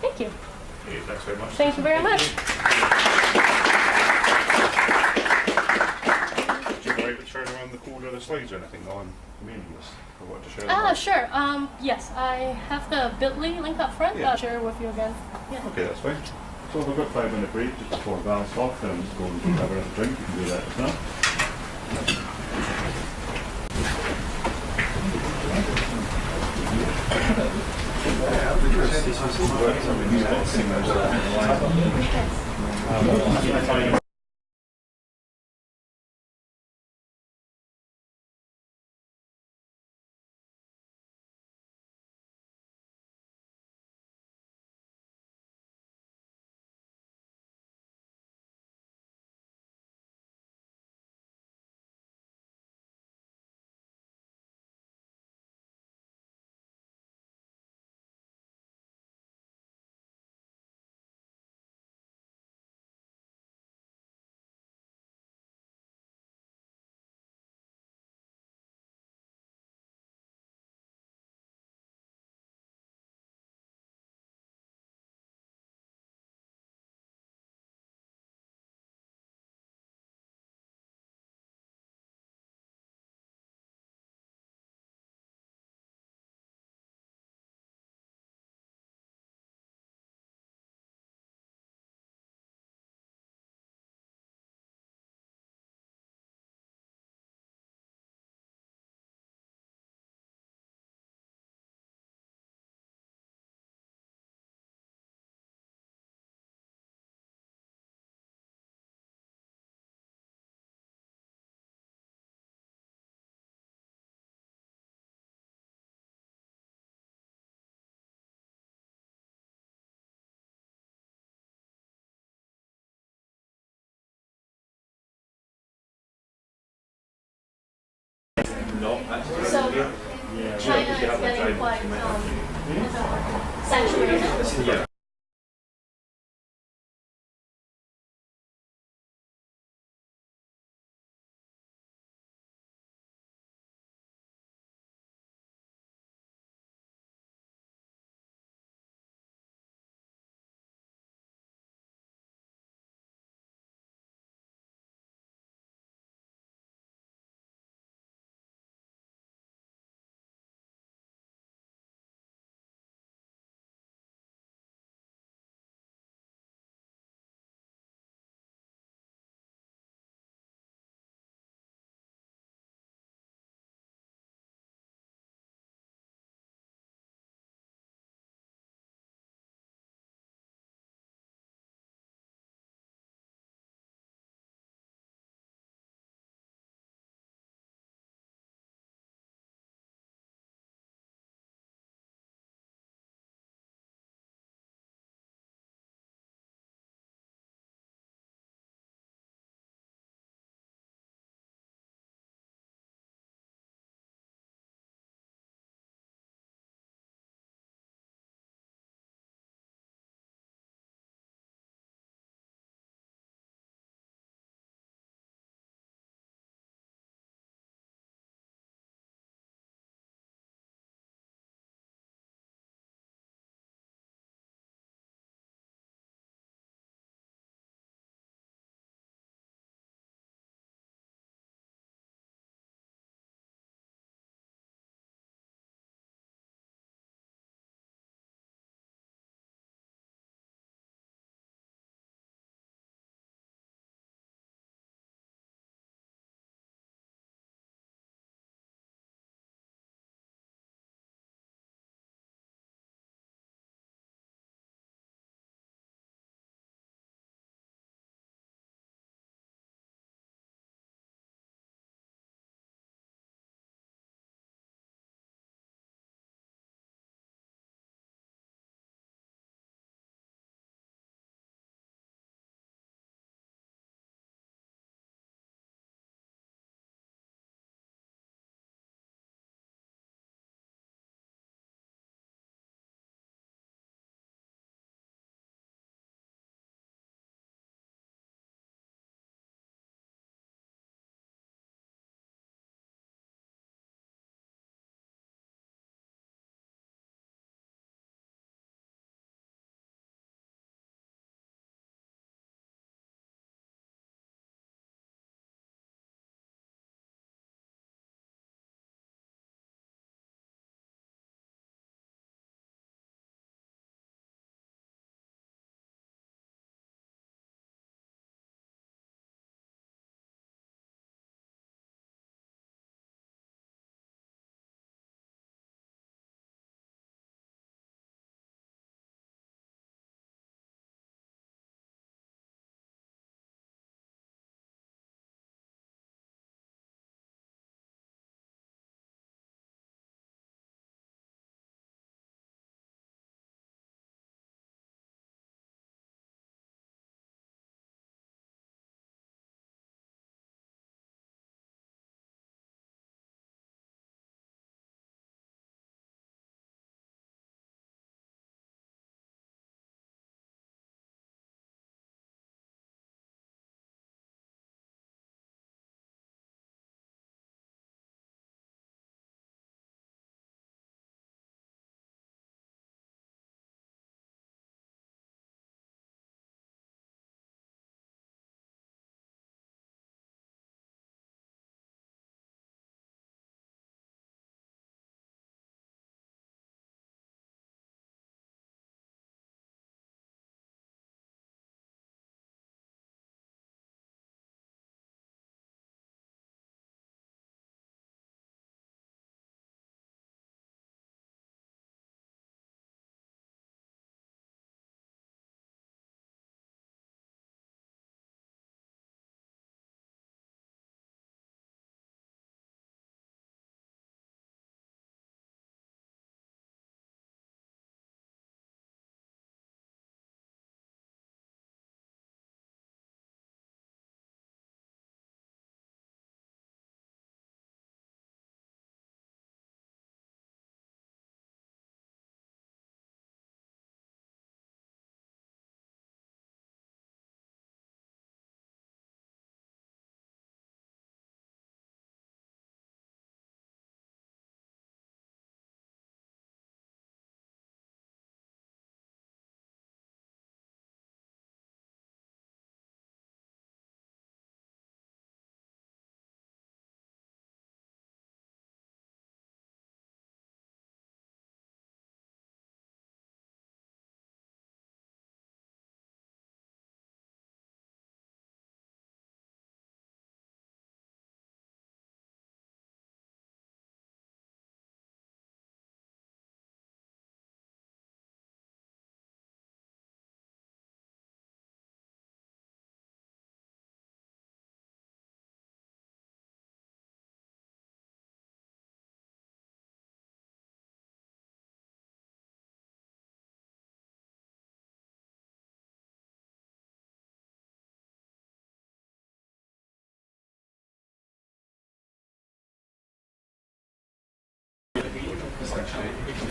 Speaker 1: Thank you.
Speaker 6: Okay, thanks very much.
Speaker 1: Thank you very much.
Speaker 6: Do you like to turn around the code or the slides or anything on meaningless? I want to share them.
Speaker 1: Sure. Yes, I have the bit.ly link up front.
Speaker 6: Yeah.
Speaker 1: I'll share with you again. Yeah.
Speaker 6: Okay, that's fine. So we've got 5-minute break just before balance off, then I'm just going to have another drink. You can do that just now.
Speaker 11: not actually
Speaker 1: So
Speaker 11: here.
Speaker 2: Yeah.
Speaker 1: China
Speaker 11: because you
Speaker 1: is
Speaker 11: have that
Speaker 1: getting
Speaker 11: time,
Speaker 1: quite
Speaker 11: you might have to-
Speaker 1: saturated.
Speaker 11: Yeah.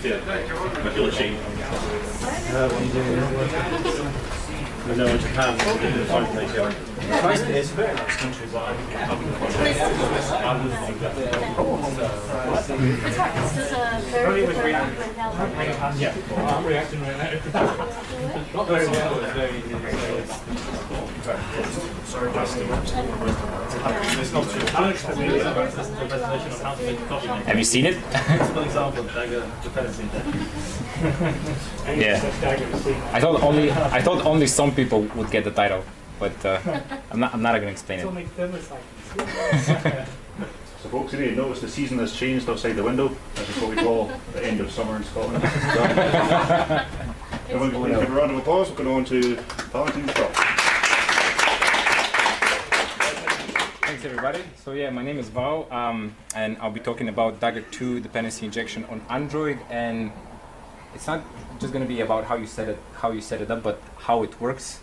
Speaker 6: I feel ashamed.
Speaker 5: I know in Japan, they do the same thing here.
Speaker 2: It's a very nice country, but I wouldn't think that.
Speaker 1: It's hard. It's just a very different mentality.
Speaker 3: Yeah, I'm reacting right now. Not very well. It's very
Speaker 2: Sorry, it's not too
Speaker 4: Alex, have you heard about the presentation of how to make a coffee maker?
Speaker 12: Have you seen it?
Speaker 4: It's an example of dagger dependency.
Speaker 12: Yeah. I thought only some people would get the title, but I'm not going to explain it.
Speaker 6: So folks, you need to notice the season has changed outside the window. This is what we call the end of summer in Scotland. Everyone can give a round of applause. We're going on to Valentine's talk.
Speaker 12: Thanks everybody. So yeah, my name is Val, and I'll be talking about Dagger 2 dependency injection on Android, and it's not just going to be about how you set it up, but how it works.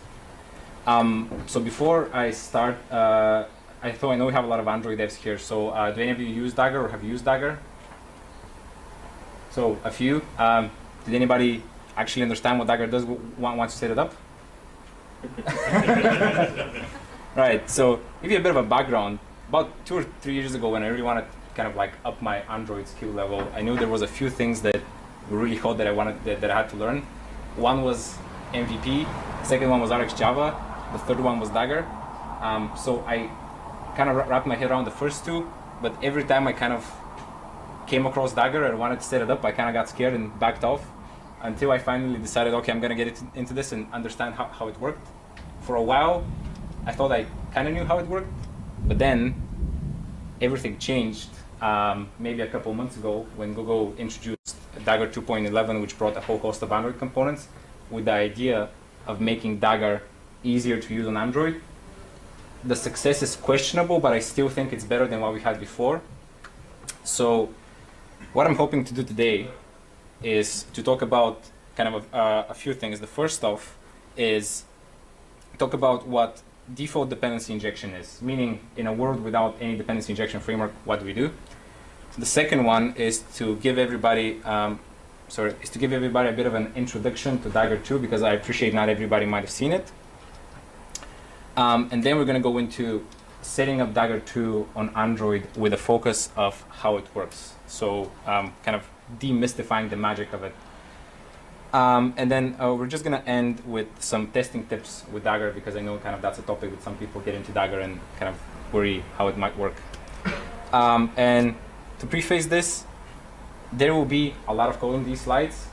Speaker 12: So before I start, I know we have a lot of Android devs here. So do any of you use Dagger or have used Dagger? So a few. Did anybody actually understand what Dagger does once you set it up? Right. So give you a bit of a background. About 2 or 3 years ago, when I really wanted to kind of like up my Android skill level, I knew there was a few things that were really hot that I had to learn. One was MVP. The second one was RxJava. The third one was Dagger. So I kind of wrapped my head around the first two, but every time I kind of came across Dagger and wanted to set it up, I kind of got scared and backed off until I finally decided, okay, I'm going to get into this and understand how it worked. For a while, I thought I kind of knew how it worked, but then everything changed maybe a couple months ago when Google introduced Dagger 2.11, which brought a whole host of Android components with the idea of making Dagger easier to use on Android. The success is questionable, but I still think it's better than what we had before. So what I'm hoping to do today is to talk about kind of a few things. The first off is talk about what default dependency injection is, meaning in a world without any dependency injection framework, what do we do? The second one is to give everybody a bit of an introduction to Dagger 2, because I appreciate not everybody might have seen it. And then we're going to go into setting up Dagger 2 on Android with a focus of how it works. So kind of demystifying the magic of it. And then we're just going to end with some testing tips with Dagger, because I know kind of that's a topic that some people get into Dagger and kind of worry how it might work. And to preface this, there will be a lot of code in these slides.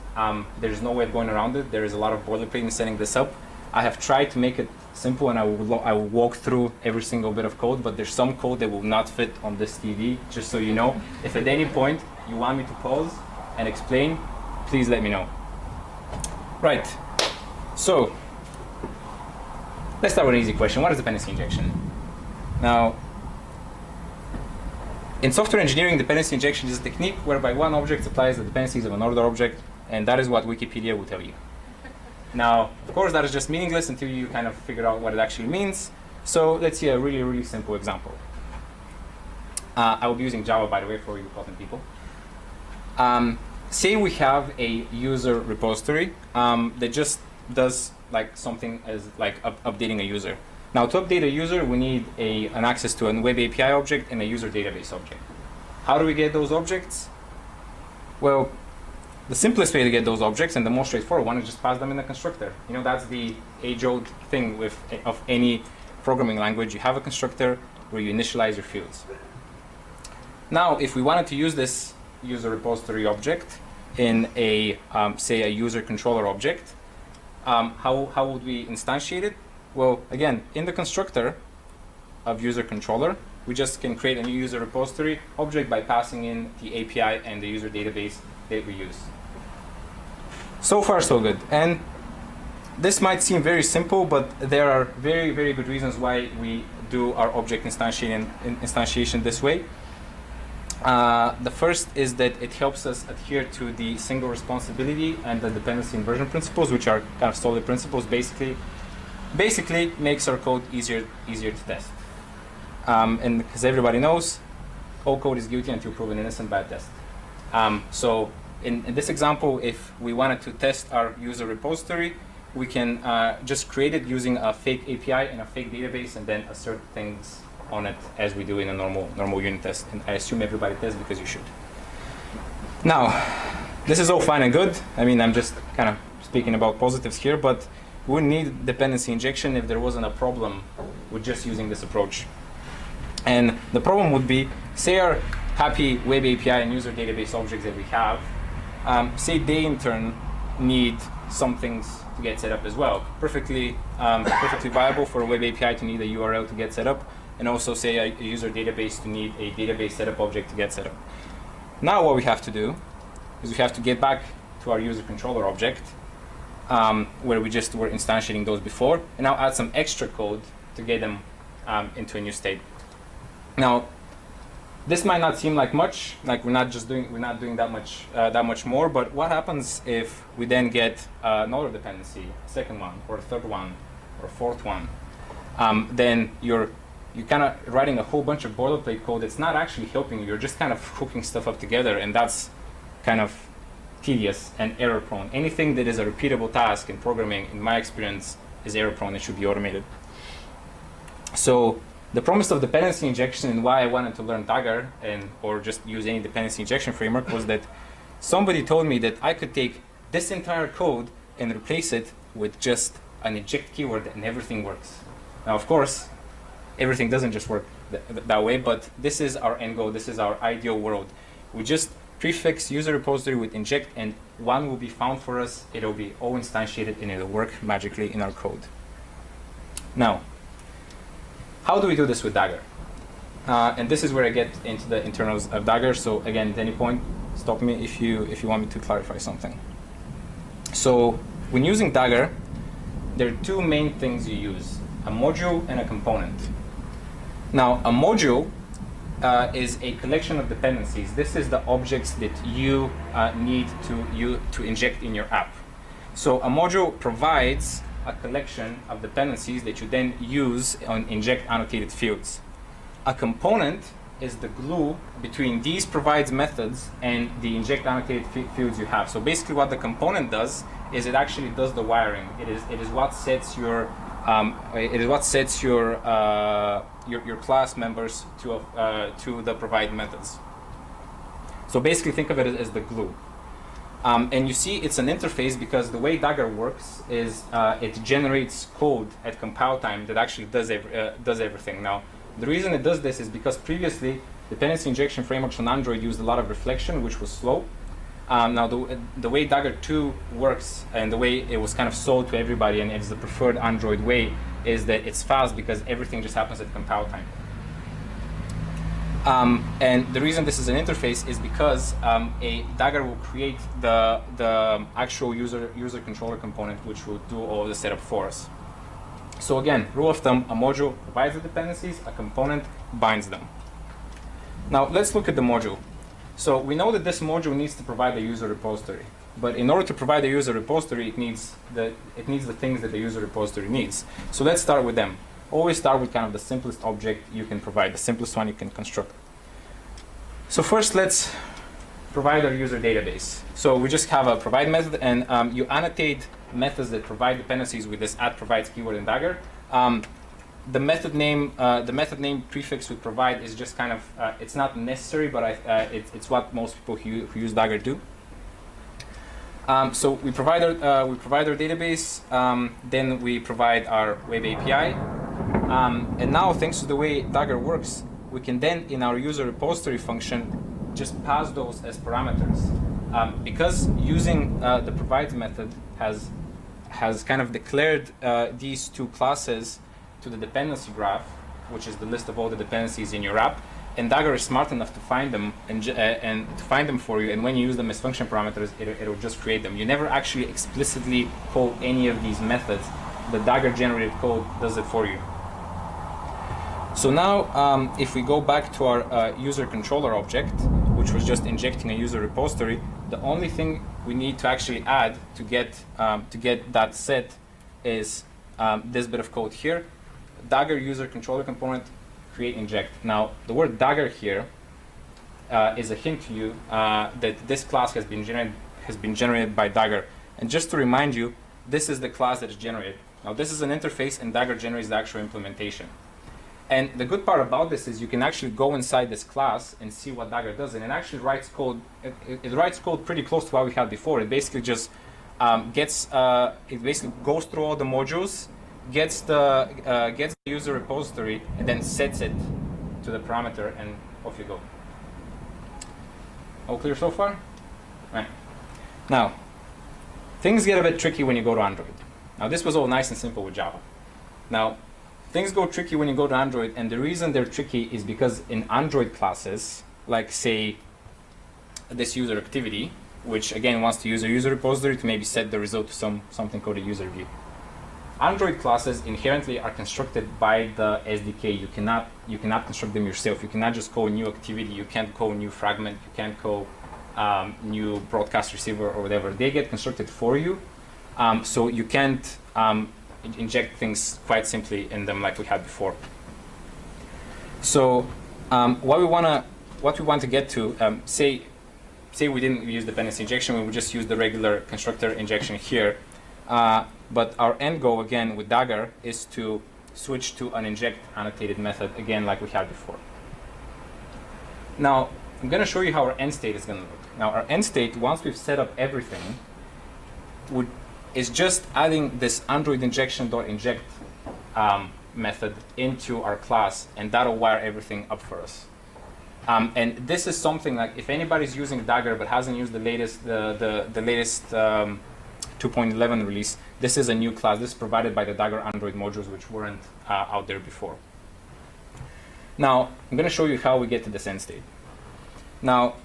Speaker 12: There's no way of going around it. There is a lot of boilerplate in setting this up. I have tried to make it simple, and I will walk through every single bit of code, but there's some code that will not fit on this TV, just so you know. If at any point you want me to pause and explain, please let me know. Right, so let's start with an easy question. What is dependency injection? Now, in software engineering, dependency injection is a technique whereby one object supplies the dependencies of another object, and that is what Wikipedia will tell you. Now, of course, that is just meaningless until you kind of figure out what it actually means. So let's see a really, really simple example. I will be using Java, by the way, for you Kotlin people. Say we have a user repository that just does like something as like updating a user. Now, to update a user, we need an access to a web API object and a user database object. How do we get those objects? Well, the simplest way to get those objects, and the most straightforward one, is just pass them in a constructor. You know, that's the age-old thing of any programming language. You have a constructor where you initialize your fields. Now, if we wanted to use this user repository object in say a user controller object, how would we instantiate it? Well, again, in the constructor of user controller, we just can create a new user repository object by passing in the API and the user database that we use. So far, so good. And this might seem very simple, but there are very, very good reasons why we do our object instantiation this way. The first is that it helps us adhere to the single responsibility and the dependency inversion principles, which are kind of solid principles. Basically makes our code easier to test. And as everybody knows, all code is guilty until proven innocent by a test. So in this example, if we wanted to test our user repository, we can just create it using a fake API and a fake database, and then assert things on it as we do in a normal unit test. And I assume everybody tests because you should. Now, this is all fine and good. I mean, I'm just kind of speaking about positives here, but we wouldn't need dependency injection if there wasn't a problem with just using this approach. And the problem would be, say our happy web API and user database objects that we have, say they in turn need some things to get set up as well. Perfectly viable for a web API to need a URL to get set up, and also say a user database to need a database setup object to get set up. Now what we have to do is we have to get back to our user controller object, where we just were instantiating those before, and now add some extra code to get them into a new state. Now, this might not seem like much, like we're not doing that much more. But what happens if we then get another dependency, second one, or a third one, or a fourth one? Then you're kind of writing a whole bunch of boilerplate code that's not actually helping you. You're just kind of hooking stuff up together, and that's kind of tedious and error prone. Anything that is a repeatable task in programming, in my experience, is error prone. It should be automated. So the promise of dependency injection and why I wanted to learn Dagger or just use any dependency injection framework was that somebody told me that I could take this entire code and replace it with just an inject keyword and everything works. Now, of course, everything doesn't just work that way, but this is our end goal. This is our ideal world. We just prefix user repository with inject, and one will be found for us. It'll be all instantiated, and it'll work magically in our code. Now, how do we do this with Dagger? And this is where I get into the internals of Dagger. So again, at any point, stop me if you want me to clarify something. So when using Dagger, there are two main things you use: a module and a component. Now, a module is a collection of dependencies. This is the objects that you need to inject in your app. So a module provides a collection of dependencies that you then use on inject annotated fields. A component is the glue between these provides methods and the inject annotated fields you have. So basically what the component does is it actually does the wiring. It is what sets your your class members to the provide methods. So basically think of it as the glue. And you see it's an interface because the way Dagger works is it generates code at compile time that actually does everything. Now, the reason it does this is because previously dependency injection frameworks on Android used a lot of reflection, which was slow. Now, the way Dagger 2 works and the way it was kind of sold to everybody, and it's the preferred Android way, is that it's fast because everything just happens at compile time. And the reason this is an interface is because a Dagger will create the actual user controller component, which will do all the setup for us. So again, rule of thumb: a module provides the dependencies, a component binds them. Now let's look at the module. So we know that this module needs to provide a user repository, but in order to provide a user repository, it needs the things that the user repository needs. So let's start with them. Always start with kind of the simplest object you can provide, the simplest one you can construct. So first, let's provide our user database. So we just have a provide method, and you annotate methods that provide dependencies with this @provides keyword in Dagger. The method name prefix with provide is just kind of it's not necessary, but it's what most people who use Dagger do. So we provide our database, then we provide our web API, and now thanks to the way Dagger works, we can then in our user repository function just pass those as parameters. Because using the provide method has kind of declared these two classes to the dependency graph, which is the list of all the dependencies in your app, and Dagger is smart enough to find them and to find them for you. And when you use them as function parameters, it'll just create them. You never actually explicitly call any of these methods. The Dagger generated code does it for you. So now, if we go back to our user controller object, which was just injecting a user repository, the only thing we need to actually add to get that set is this bit of code here. Dagger user controller component create inject. Now the word Dagger here is a hint to you that this class has been generated by Dagger. And just to remind you, this is the class that is generated. Now this is an interface, and Dagger generates the actual implementation. And the good part about this is you can actually go inside this class and see what Dagger does, and it actually writes code. It writes code pretty close to what we had before. It basically just it basically goes through all the modules, gets the user repository, and then sets it to the parameter, and off you go. All clear so far? Right. Now, things get a bit tricky when you go to Android. Now, this was all nice and simple with Java. Now, things go tricky when you go to Android, and the reason they're tricky is because in Android classes, like say this user activity, which again wants to use a user repository to maybe set the result to something called a user view. Android classes inherently are constructed by the SDK. You cannot construct them yourself. You cannot just call new activity. You can't call new fragment. You can't call new broadcast receiver or whatever. They get constructed for you, so you can't inject things quite simply in them like we had before. So what we want to get to, say we didn't use dependency injection, we would just use the regular constructor injection here. But our end goal, again, with Dagger is to switch to an inject annotated method, again, like we had before. Now, I'm going to show you how our end state is going to look. Now, our end state, once we've set up everything, is just adding this Android injection.inject method into our class, and that'll wire everything up for us. And this is something like, if anybody's using Dagger but hasn't used the latest 2.11 release, this is a new class. This is provided by the Dagger Android modules, which weren't out there before. Now, I'm going to show you how we get to this end state. Now,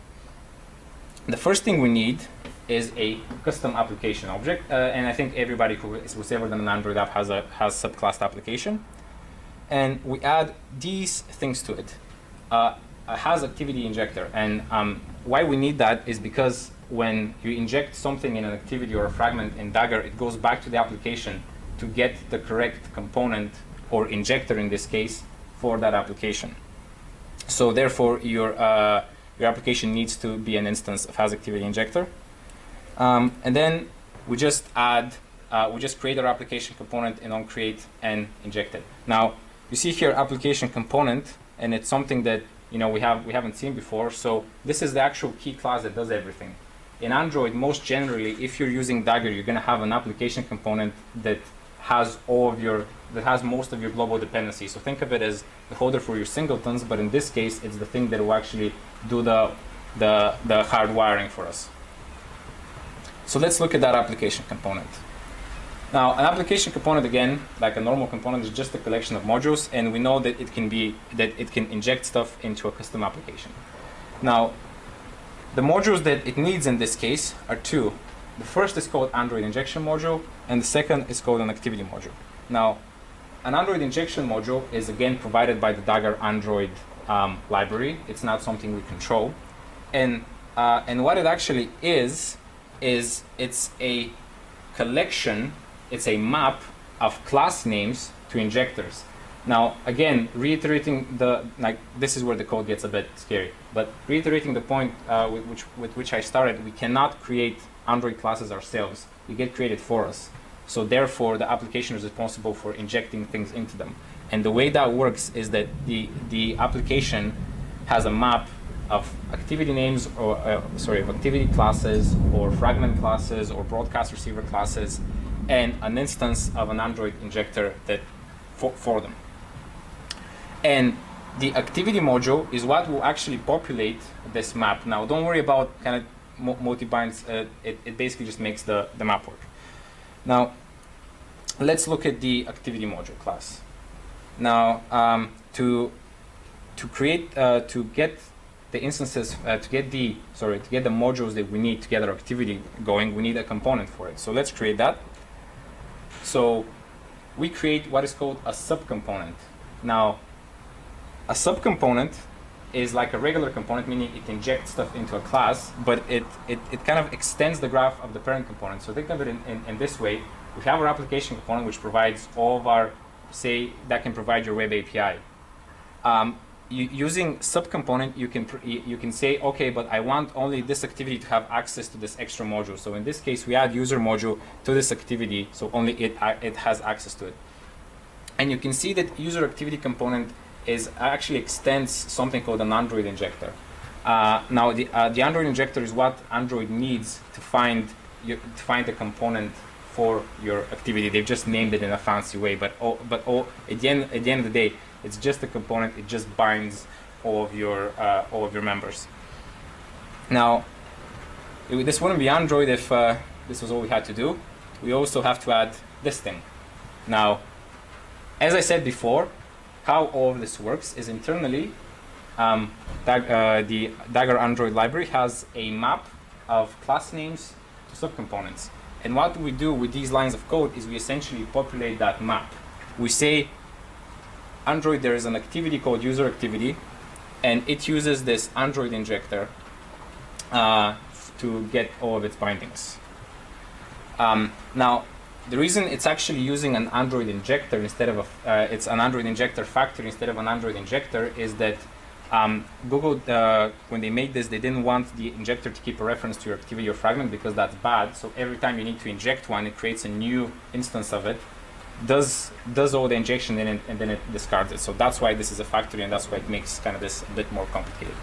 Speaker 12: the first thing we need is a custom application object, and I think everybody who's ever done an Android app has subclassed application. And we add these things to it. It has activity injector, and why we need that is because when you inject something in an activity or a fragment in Dagger, it goes back to the application to get the correct component, or injector in this case, for that application. So therefore, your application needs to be an instance of has activity injector. And then we just create our application component and on create and inject it. Now, you see here application component, and it's something that we haven't seen before. So this is the actual key class that does everything. In Android, most generally, if you're using Dagger, you're going to have an application component that has most of your global dependencies. So think of it as the holder for your singletons, but in this case, it's the thing that will actually do the hard wiring for us. So let's look at that application component. Now, an application component, again, like a normal component, is just a collection of modules, and we know that it can inject stuff into a custom application. Now, the modules that it needs in this case are two. The first is called Android injection module, and the second is called an activity module. Now, an Android injection module is again provided by the Dagger Android library. It's not something we control, and what it actually is it's a collection. It's a map of class names to injectors. Now, again, reiterating this is where the code gets a bit scary, but reiterating the point with which I started, we cannot create Android classes ourselves. They get created for us. So therefore, the application is responsible for injecting things into them. And the way that works is that the application has a map of activity names, or of activity classes, or fragment classes, or broadcast receiver classes, and an instance of an Android injector that for them. And the activity module is what will actually populate this map. Now, don't worry about kind of multi-binds. It basically just makes the map work. Now, let's look at the activity module class. Now, to get the instances, to get the modules that we need to get our activity going, we need a component for it. So let's create that. So we create what is called a subcomponent. Now, a subcomponent is like a regular component, meaning it injects stuff into a class, but it kind of extends the graph of the parent component. So think of it in this way. We have our application component, which provides all of our, that can provide your web API. using subcomponent, you can say, okay, but I want only this activity to have access to this extra module. So in this case, we add user module to this activity, so only it has access to it. And you can see that user activity component actually extends something called an Android injector. Now the Android injector is what Android needs to find the component for your activity. They've just named it in a fancy way, but at the end of the day, it's just a component. It just binds all of your members. Now, this wouldn't be Android if this was all we had to do. We also have to add this thing. Now, as I said before, how all of this works is internally, the Dagger Android library has a map of class names to subcomponents. And what we do with these lines of code is we essentially populate that map. We say, Android, there is an activity called user activity, and it uses this Android injector to get all of its bindings. Now, the reason it's actually using an Android injector instead of it's an Android injector factory instead of an Android injector is that Google, when they made this, they didn't want the injector to keep a reference to your activity or fragment because that's bad. So every time you need to inject one, it creates a new instance of it, does all the injection in it, and then it discards it. So that's why this is a factory, and that's why it makes kind of this a bit more complicated.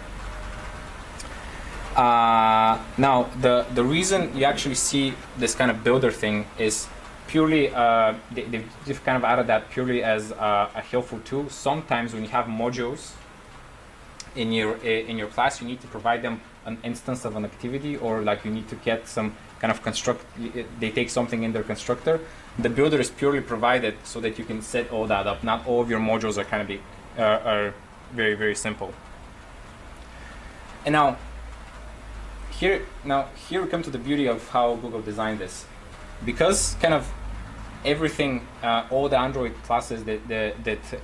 Speaker 12: Now, the reason you actually see this kind of builder thing is purely, they've kind of added that purely as a helpful tool. Sometimes when you have modules in your class, you need to provide them an instance of an activity, or like you need to get some kind of they take something in their constructor. The builder is purely provided so that you can set all that up. Not all of your modules are kind of are very, very simple. And now here we come to the beauty of how Google designed this. Because kind of everything, all the Android classes that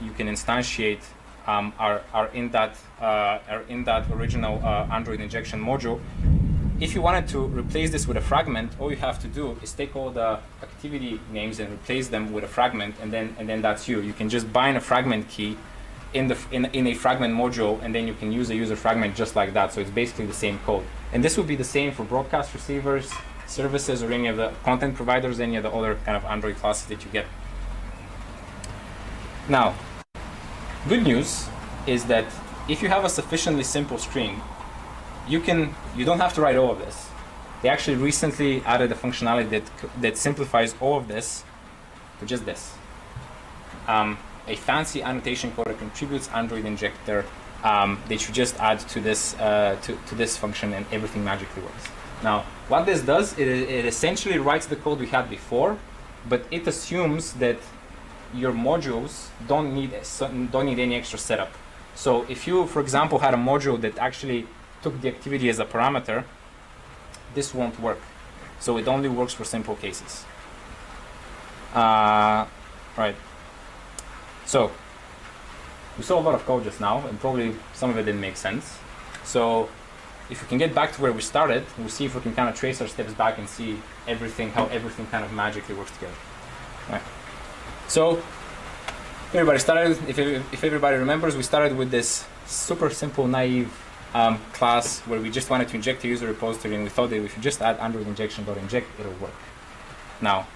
Speaker 12: you can instantiate are in that original Android injection module. If you wanted to replace this with a fragment, all you have to do is take all the activity names and replace them with a fragment, and then that's you. You can just bind a fragment key in a fragment module, and then you can use a user fragment just like that. So it's basically the same code. And this would be the same for broadcast receivers, services, or any of the content providers, any of the other kind of Android classes that you get. Now, good news is that if you have a sufficiently simple string, you don't have to write all of this. They actually recently added a functionality that simplifies all of this to just this. A fancy annotation code that contributes Android injector that you just add to this function, and everything magically works. Now, what this does, it essentially writes the code we had before, but it assumes that your modules don't need any extra setup. So if you, for example, had a module that actually took the activity as a parameter, this won't work. So it only works for simple cases. Right. So we saw a lot of code just now, and probably some of it didn't make sense. So if we can get back to where we started, we'll see if we can kind of trace our steps back and see how everything kind of magically works together. Right. So everybody started, if everybody remembers, we started with this super simple, naive class where we just wanted to inject a user repository, and we thought that if you just add Android injection.inject, it'll work. Now,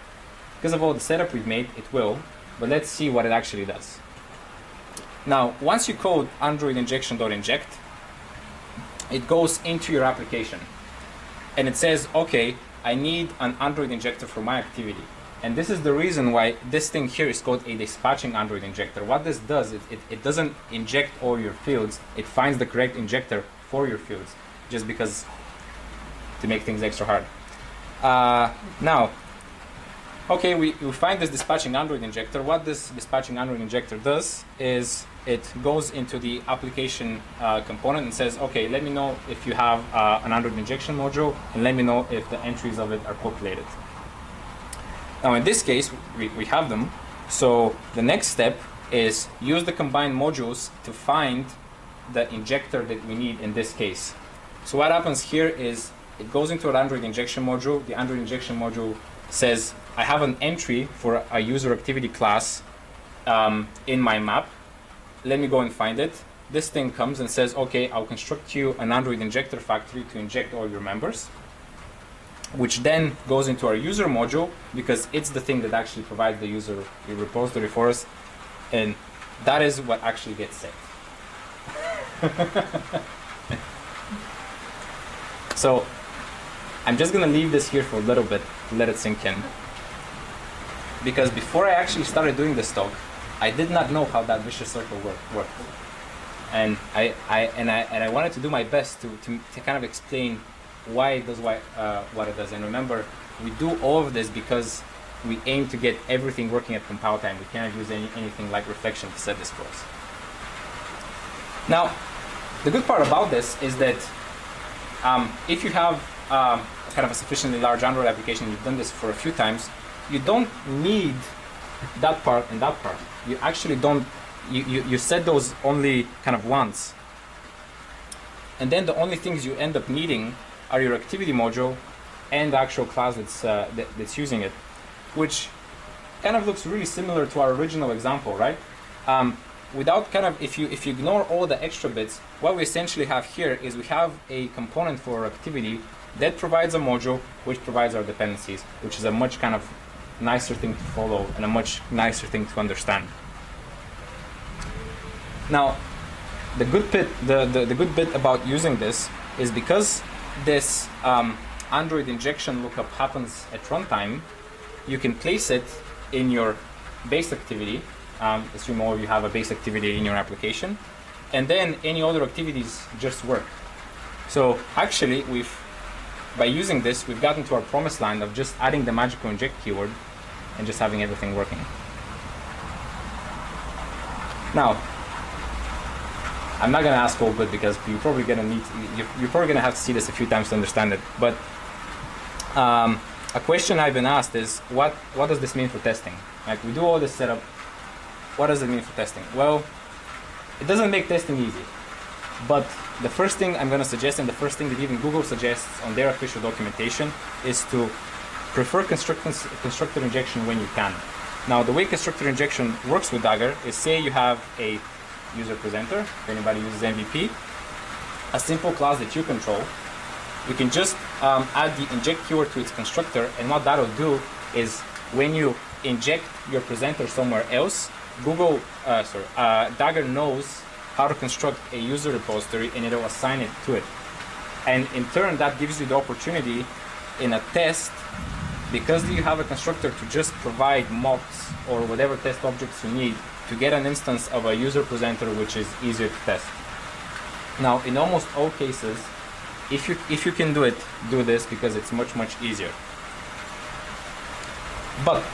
Speaker 12: because of all the setup we've made, it will, but let's see what it actually does. Now, once you code Android injection.inject, it goes into your application, and it says, okay, I need an Android injector for my activity. And this is the reason why this thing here is called a dispatching Android injector. What this does is it doesn't inject all your fields, it finds the correct injector for your fields, just because to make things extra hard. Now, okay, we find this dispatching Android injector. What this dispatching Android injector does is it goes into the application component and says, okay, let me know if you have an Android injection module, and let me know if the entries of it are populated. Now in this case, we have them. So the next step is use the combined modules to find the injector that we need in this case. So what happens here is it goes into an Android injection module. The Android injection module says, I have an entry for a user activity class in my map. Let me go and find it. this thing comes and says, okay, I'll construct you an Android injector factory to inject all your members, which then goes into our user module because it's the thing that actually provides the user repository for us, and that is what actually gets set. So I'm just gonna leave this here for a little bit to let it sink in, because before I actually started doing this talk, I did not know how that vicious circle worked. And I wanted to do my best to kind of explain why it does what it does. And remember, we do all of this because we aim to get everything working at compile time. We cannot use anything like reflection to set this for us. Now, the good part about this is that if you have kind of a sufficiently large Android application, you've done this for a few times, you don't need that part and that part. You actually don't, you set those only kind of once. And then the only things you end up needing are your activity module and the actual class that's using it, which kind of looks really similar to our original example, right? Without kind of, if you ignore all the extra bits, what we essentially have here is we have a component for our activity that provides a module which provides our dependencies, which is a much kind of nicer thing to follow and a much nicer thing to understand. Now, the good bit about using this is because this Android injection lookup happens at runtime, you can place it in your base activity. Assume all of you have a base activity in your application, and then any other activities just work. So actually, by using this, we've gotten to our promised land of just adding the magical inject keyword and just having everything working. Now, I'm not going to ask all good because you're probably going to have to see this a few times to understand it. But a question I've been asked is, what does this mean for testing? Like, we do all this setup. What does it mean for testing? Well, it doesn't make testing easy. But the first thing I'm going to suggest, and the first thing that even Google suggests on their official documentation, is to prefer constructor injection when you can. Now, the way constructor injection works with Dagger is, say you have a user presenter, if anybody uses MVP, a simple class that you control. You can just add the inject keyword to its constructor, and what that will do is when you inject your presenter somewhere else, Dagger knows how to construct a user repository and it will assign it to it. And in turn, that gives you the opportunity in a test, because you have a constructor to just provide mocks or whatever test objects you need, to get an instance of a user presenter which is easier to test. Now, in almost all cases, if you can do it, do this because it's much easier. But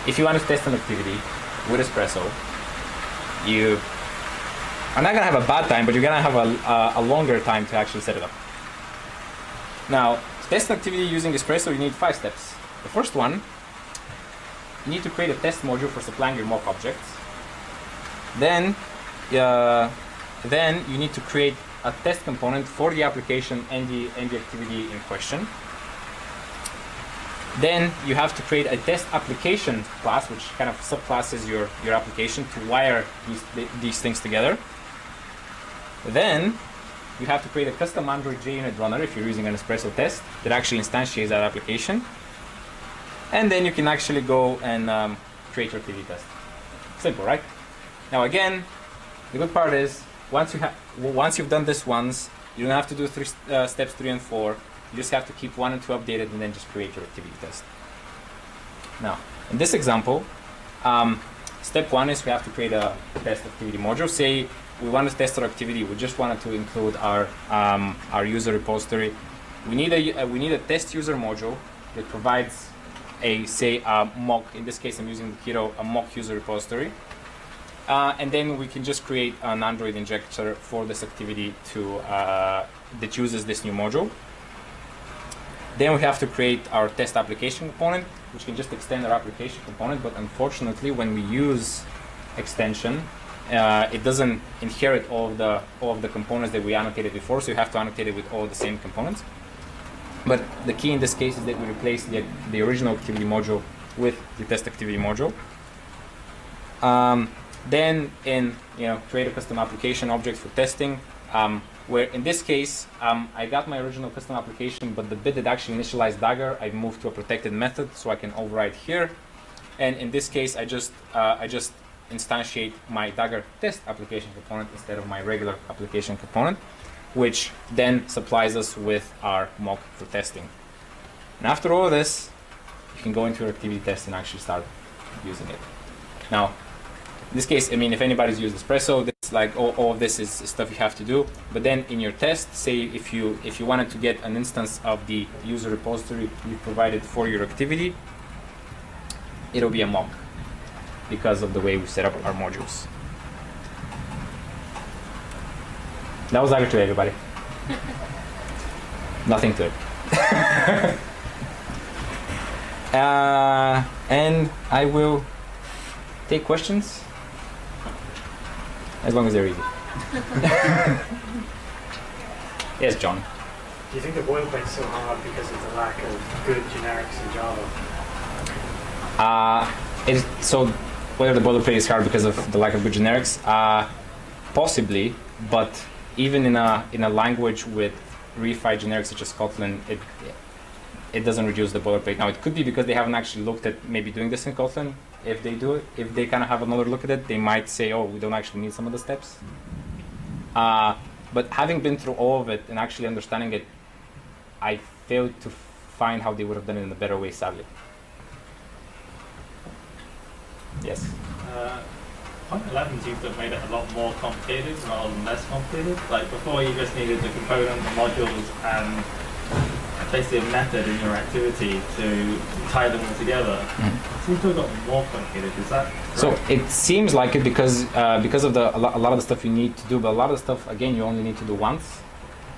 Speaker 12: if you want to test an activity with Espresso, you are not going to have a bad time, but you're going to have a longer time to actually set it up. Now, to test an activity using Espresso, you need 5 steps. The first one, you need to create a test module for supplying your mock objects. Then you need to create a test component for the application and the activity in question. Then you have to create a test application class, which kind of subclasses your application to wire these things together. Then you have to create a custom Android JUnit runner if you're using an Espresso test that actually instantiates that application. And then you can actually go and create your activity test. Simple, right? Now again, the good part is once you've done this once, you don't have to do steps 3 and 4. You just have to keep 1 and 2 updated and then just create your activity test. Now, in this example, step 1 is we have to create a test activity module. Say we want to test our activity. We just wanted to include our user repository. We need a test user module that provides a mock. In this case, I'm using the Keto, a mock user repository. And then we can just create an Android injector for this activity that uses this new module. Then we have to create our test application component, which can just extend our application component. But unfortunately, when we use extension, it doesn't inherit all of the components that we annotated before. So you have to annotate it with all the same components. But the key in this case is that we replace the original activity module with the test activity module. Then in create a custom application object for testing, where in this case I got my original custom application, but the bit that actually initialized Dagger I moved to a protected method, so I can override here. And in this case I just instantiate my Dagger test application component instead of my regular application component, which then supplies us with our mock for testing. And after all this, you can go into your activity test and actually start using it. Now, in this case, I mean, if anybody's used Espresso, this like all of this is stuff you have to do. But then in your test, say if you wanted to get an instance of the user repository you provided for your activity, it'll be a mock because of the way we set up our modules. That was Dagger to everybody. Nothing to it. And I will take questions as long as they're easy. Yes, John.
Speaker 3: Do you think the boilerplate's so hard because of the lack of good generics in Java?
Speaker 12: So whether the boilerplate is hard because of the lack of good generics, possibly, but even in a language with reified generics such as Kotlin, it doesn't reduce the boilerplate. Now, it could be because they haven't actually looked at maybe doing this in Kotlin. If they do it, if they kind of have another look at it, they might say, oh, we don't actually need some of the steps. But having been through all of it and actually understanding it, I failed to find how they would have done it in a better way, sadly. Yes?
Speaker 4: Point 11 seems to have made it a lot more complicated rather than less complicated. Like before, you just needed the component, the modules, and basically a method in your activity to tie them all together. It seems to have gotten more complicated. Is that correct?
Speaker 12: So it seems like it because of a lot of the stuff you need to do, but a lot of the stuff again you only need to do once.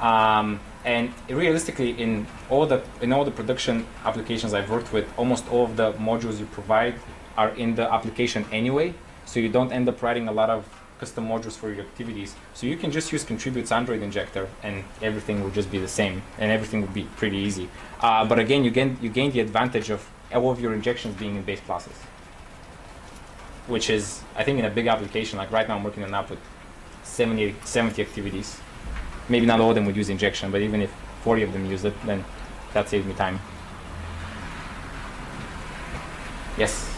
Speaker 12: And realistically, in all the production applications I've worked with, almost all of the modules you provide are in the application anyway. So you don't end up writing a lot of custom modules for your activities. So you can just use Contribute's Android injector and everything will just be the same and everything will be pretty easy. But again, you gain the advantage of all of your injections being in base classes, which is, I think, in a big application, like right now I'm working on an app with 70 activities. Maybe not all of them would use injection, but even if 40 of them use it, then that saves me time. Yes?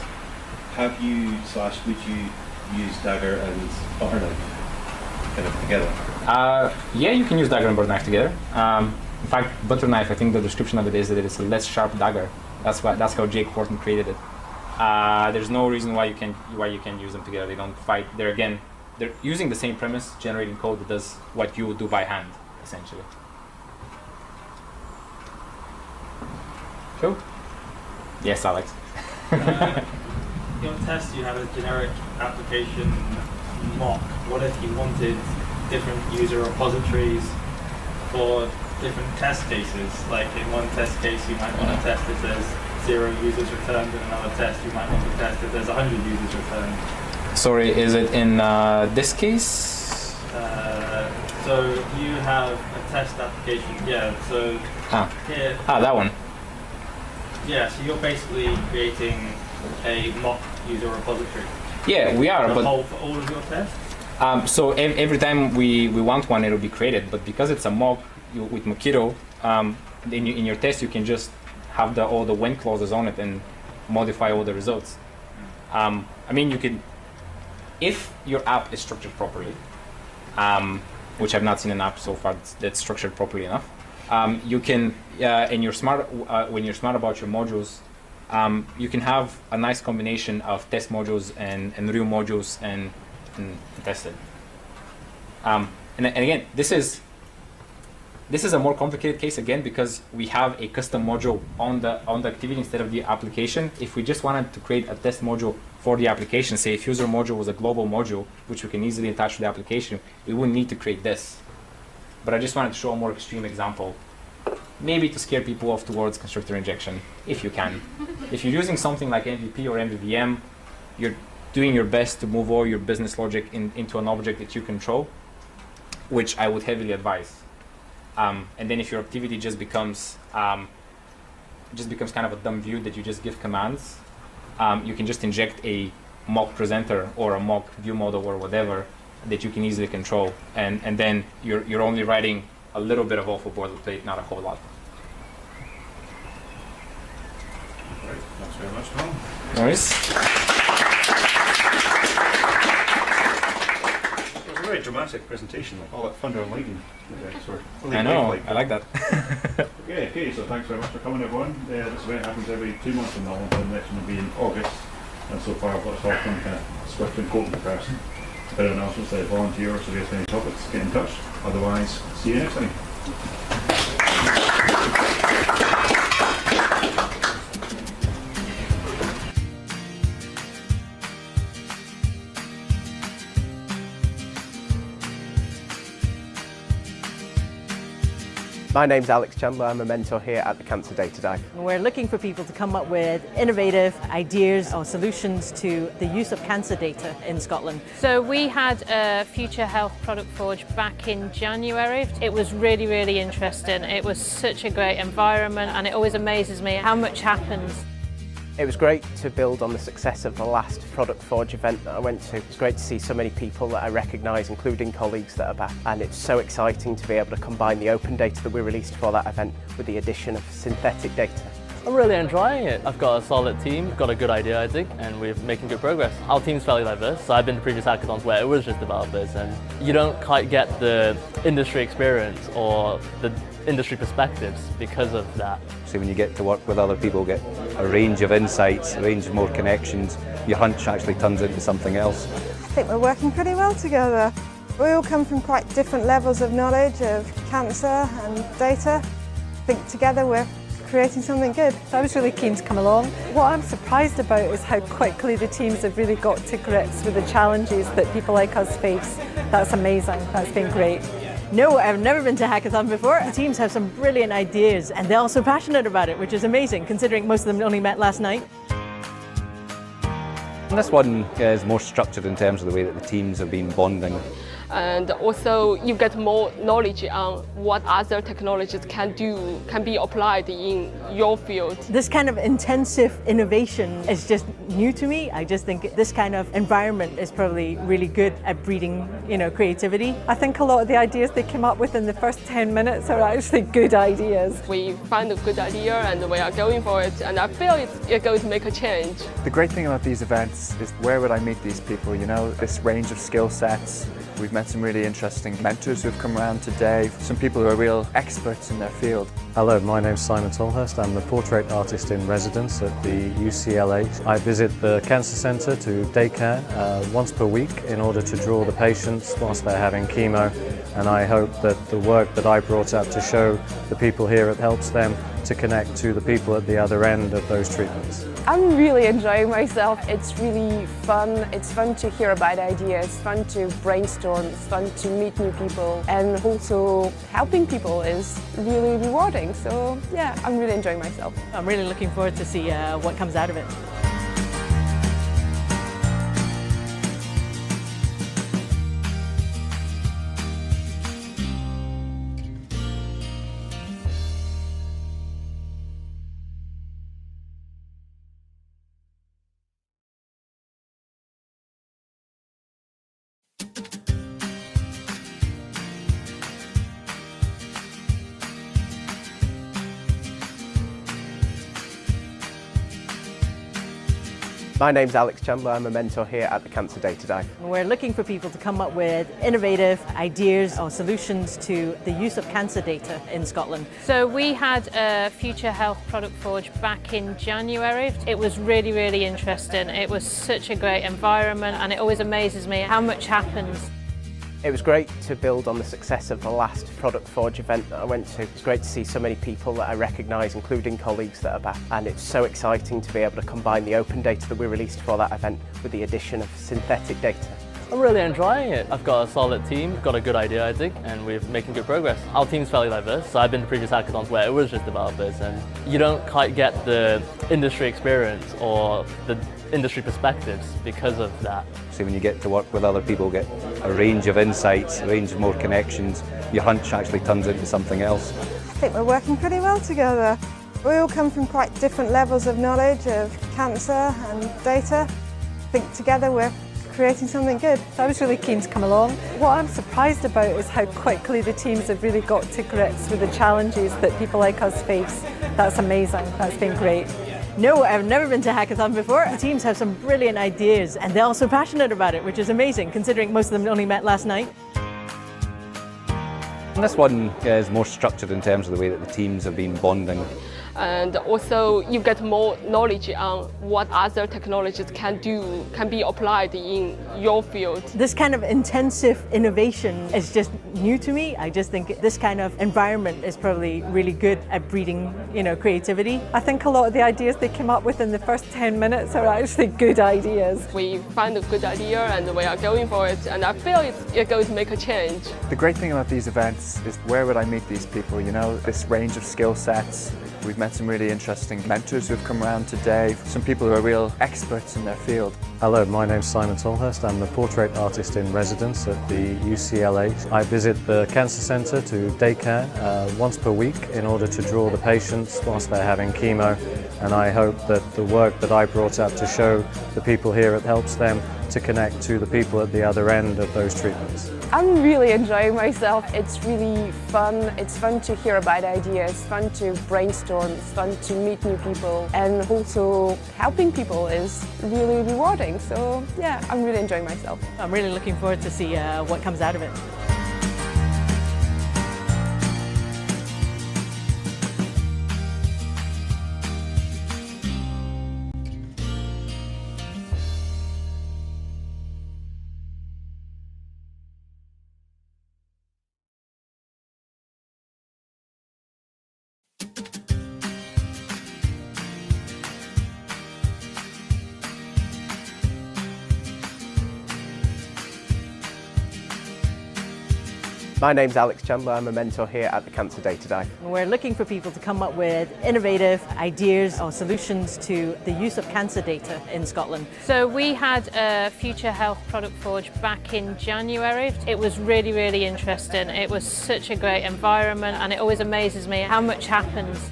Speaker 11: Have you / would you use Dagger and Butterknife kind of together?
Speaker 12: Yeah, you can use Dagger and Butterknife together. In fact, Butterknife, I think the description of it is that it's a less sharp dagger. That's how Jake Horton created it. There's no reason why you can use them together. They don't fight. They're using the same premise, generating code that does what you would do by hand, essentially. Cool. Yes, Alex.
Speaker 4: Your test, you have a generic application mock. What if you wanted different user repositories for different test cases? Like in one test case, you might want to test if there's 0 users returned, and another test you might want to test if there's 100 users returned.
Speaker 12: Sorry, is it in this case?
Speaker 4: So you have a test application, yeah. So here,
Speaker 12: that one.
Speaker 4: yeah. So you're basically creating a mock user repository.
Speaker 12: Yeah, we are.
Speaker 4: For
Speaker 12: but
Speaker 4: all of your tests.
Speaker 12: So every time we want one, it'll be created. But because it's a mock with Mockito, in your test you can just have all the when clauses on it and modify all the results. I mean, you can, if your app is structured properly, which I've not seen an app so far that's structured properly enough. You can, when you're smart about your modules, you can have a nice combination of test modules and real modules and test it. And again, this is a more complicated case again because we have a custom module on the activity instead of the application. If we just wanted to create a test module for the application, say if user module was a global module, which we can easily attach to the application, we wouldn't need to create this. But I just wanted to show a more extreme example, maybe to scare people off towards constructor injection, if you can. If you're using something like MVP or MVVM, you're doing your best to move all your business logic into an object that you control, which I would heavily advise. And then if your activity just becomes kind of a dumb view that you just give commands, you can just inject a mock presenter or a mock view model or whatever that you can easily control, and then you're only writing a little bit of awful boilerplate, not a whole lot.
Speaker 6: Right, thanks very much, Tom.
Speaker 12: No worries.
Speaker 6: It was a very dramatic presentation, like all that thunder and lightning.
Speaker 12: I know, I like that.
Speaker 6: Okay, so thanks very much for coming, everyone. This event happens every 2 months in Melbourne, the next one will be in August, and so far I've got us all from kind of swift and potent person. If anyone else wants to volunteer or suggest any topics, get in touch. Otherwise, see you next time.
Speaker 13: My name's Alex Chandler, I'm a mentor here at the Cancer Data Dive.
Speaker 14: We're looking for people to come up with innovative ideas or solutions to the use of cancer data in Scotland.
Speaker 15: So we had a Future Health Product Forge back in January. It was really, really interesting. It was such a great environment, and it always amazes me how much happens.
Speaker 13: It was great to build on the success of the last Product Forge event that I went to. It's great to see so many people that I recognise, including colleagues that are back. And it's so exciting to be able to combine the open data that we released for that event with the addition of synthetic data.
Speaker 16: I'm really enjoying it. I've got a solid team, got a good idea I think, and we're making good progress. Our team's fairly diverse, so I've been to previous hackathons where it was just developers, and you don't quite get the industry experience or the industry perspectives because of that.
Speaker 17: So when you get to work with other people, get a range of insights, a range of more connections, your hunch actually turns into something else.
Speaker 18: I think we're working pretty well together. We all come from quite different levels of knowledge of cancer and data. I think together we're creating something good.
Speaker 19: So I was really keen to come along. What I'm surprised about is how quickly the teams have really got to grips with the challenges that people like us face. That's amazing, that's been great.
Speaker 14: No, I've never been to a hackathon before. The teams have some brilliant ideas and they're also passionate about it, which is amazing considering most of them only met last night.
Speaker 17: This one is more structured in terms of the way that the teams have been bonding.
Speaker 20: And also you get more knowledge on what other technologies can be applied in your field.
Speaker 14: This kind of intensive innovation is just new to me. I just think this kind of environment is probably really good at breeding, creativity.
Speaker 19: I think a lot of the ideas they came up with in the first 10 minutes are actually good ideas.
Speaker 20: We find a good idea and we are going for it, and I feel it's going to make a change.
Speaker 21: The great thing about these events is where would I meet these people, this range of skill sets. We've met some really interesting mentors who have come around today, some people who are real experts in their field.
Speaker 22: Hello, my name's Simon Tolhurst. I'm the portrait artist in residence at the UCLA. I visit the cancer centre to day care once per week in order to draw the patients whilst they're having chemo, and I hope that the work that I brought up to show the people here, it helps them to connect to the people at the other end of those treatments.
Speaker 23: I'm really enjoying myself. It's really fun. It's fun to hear about ideas, it's fun to brainstorm, it's fun to meet new people, and also helping people is really rewarding. So yeah, I'm really enjoying myself.
Speaker 14: I'm really looking forward to see what comes out of it.
Speaker 13: My name's Alex Chandler, I'm a mentor here at the Cancer Data Dive.
Speaker 14: We're looking for people to come up with innovative ideas or solutions to the use of cancer data in Scotland.
Speaker 15: So we had a Future Health Product Forge back in January. It was really, really interesting. It was such a great environment, and it always amazes me how much happens.
Speaker 13: It was great to build on the success of the last Product Forge event that I went to. It's great to see so many people that I recognise, including colleagues that are back. And it's so exciting to be able to combine the open data that we released for that event with the addition of synthetic data.
Speaker 16: I'm really enjoying it. I've got a solid team, got a good idea I think, and we're making good progress. Our team's fairly diverse, so I've been to previous hackathons where it was just developers, and you don't quite get the industry experience or the industry perspectives because of that.
Speaker 17: So when you get to work with other people, get a range of insights, a range of more connections, your hunch actually turns into something else.
Speaker 18: I think we're working pretty well together. We all come from quite different levels of knowledge of cancer and data. I think together we're creating something good.
Speaker 19: So I was really keen to come along. What I'm surprised about is how quickly the teams have really got to grips with the challenges that people like us face. That's amazing. That's been great. No, I've never been to a hackathon before. The teams have some brilliant ideas and they're also passionate about it, which is amazing considering most of them only met last night.
Speaker 17: This one is more structured in terms of the way that the teams have been bonding.
Speaker 20: And also you get more knowledge on what other technologies can do, can be applied in your field.
Speaker 14: This kind of intensive innovation is just new to me. I just think this kind of environment is probably really good at breeding, creativity.
Speaker 19: I think a lot of the ideas they came up with in the first 10 minutes are actually good ideas.
Speaker 20: We find a good idea and we are going for it, and I feel it's going to make a change.
Speaker 21: The great thing about these events is where would I meet these people, this range of skill sets. We've met some really interesting mentors who've come around today, some people who are real experts in their field.
Speaker 22: Hello, my name's Simon Tolhurst. I'm the portrait artist in residence at the UCLA. I visit the cancer centre to daycare once per week in order to draw the patients whilst they're having chemo, and I hope that the work that I brought up to show the people here, it helps them to connect to the people at the other end of those treatments.
Speaker 23: I'm really enjoying myself. It's really fun. It's fun to hear about ideas, fun to brainstorm, it's fun to meet new people, and also helping people is really rewarding. So yeah, I'm really enjoying myself.
Speaker 14: I'm really looking forward to see what comes out of it.
Speaker 13: My name's Alex Chandler, I'm a mentor here at the Cancer Data Dive.
Speaker 14: We're looking for people to come up with innovative ideas or solutions to the use of cancer data in Scotland.
Speaker 15: So we had a Future Health Product Forge back in January. It was really, really interesting. It was such a great environment and it always amazes me how much happens.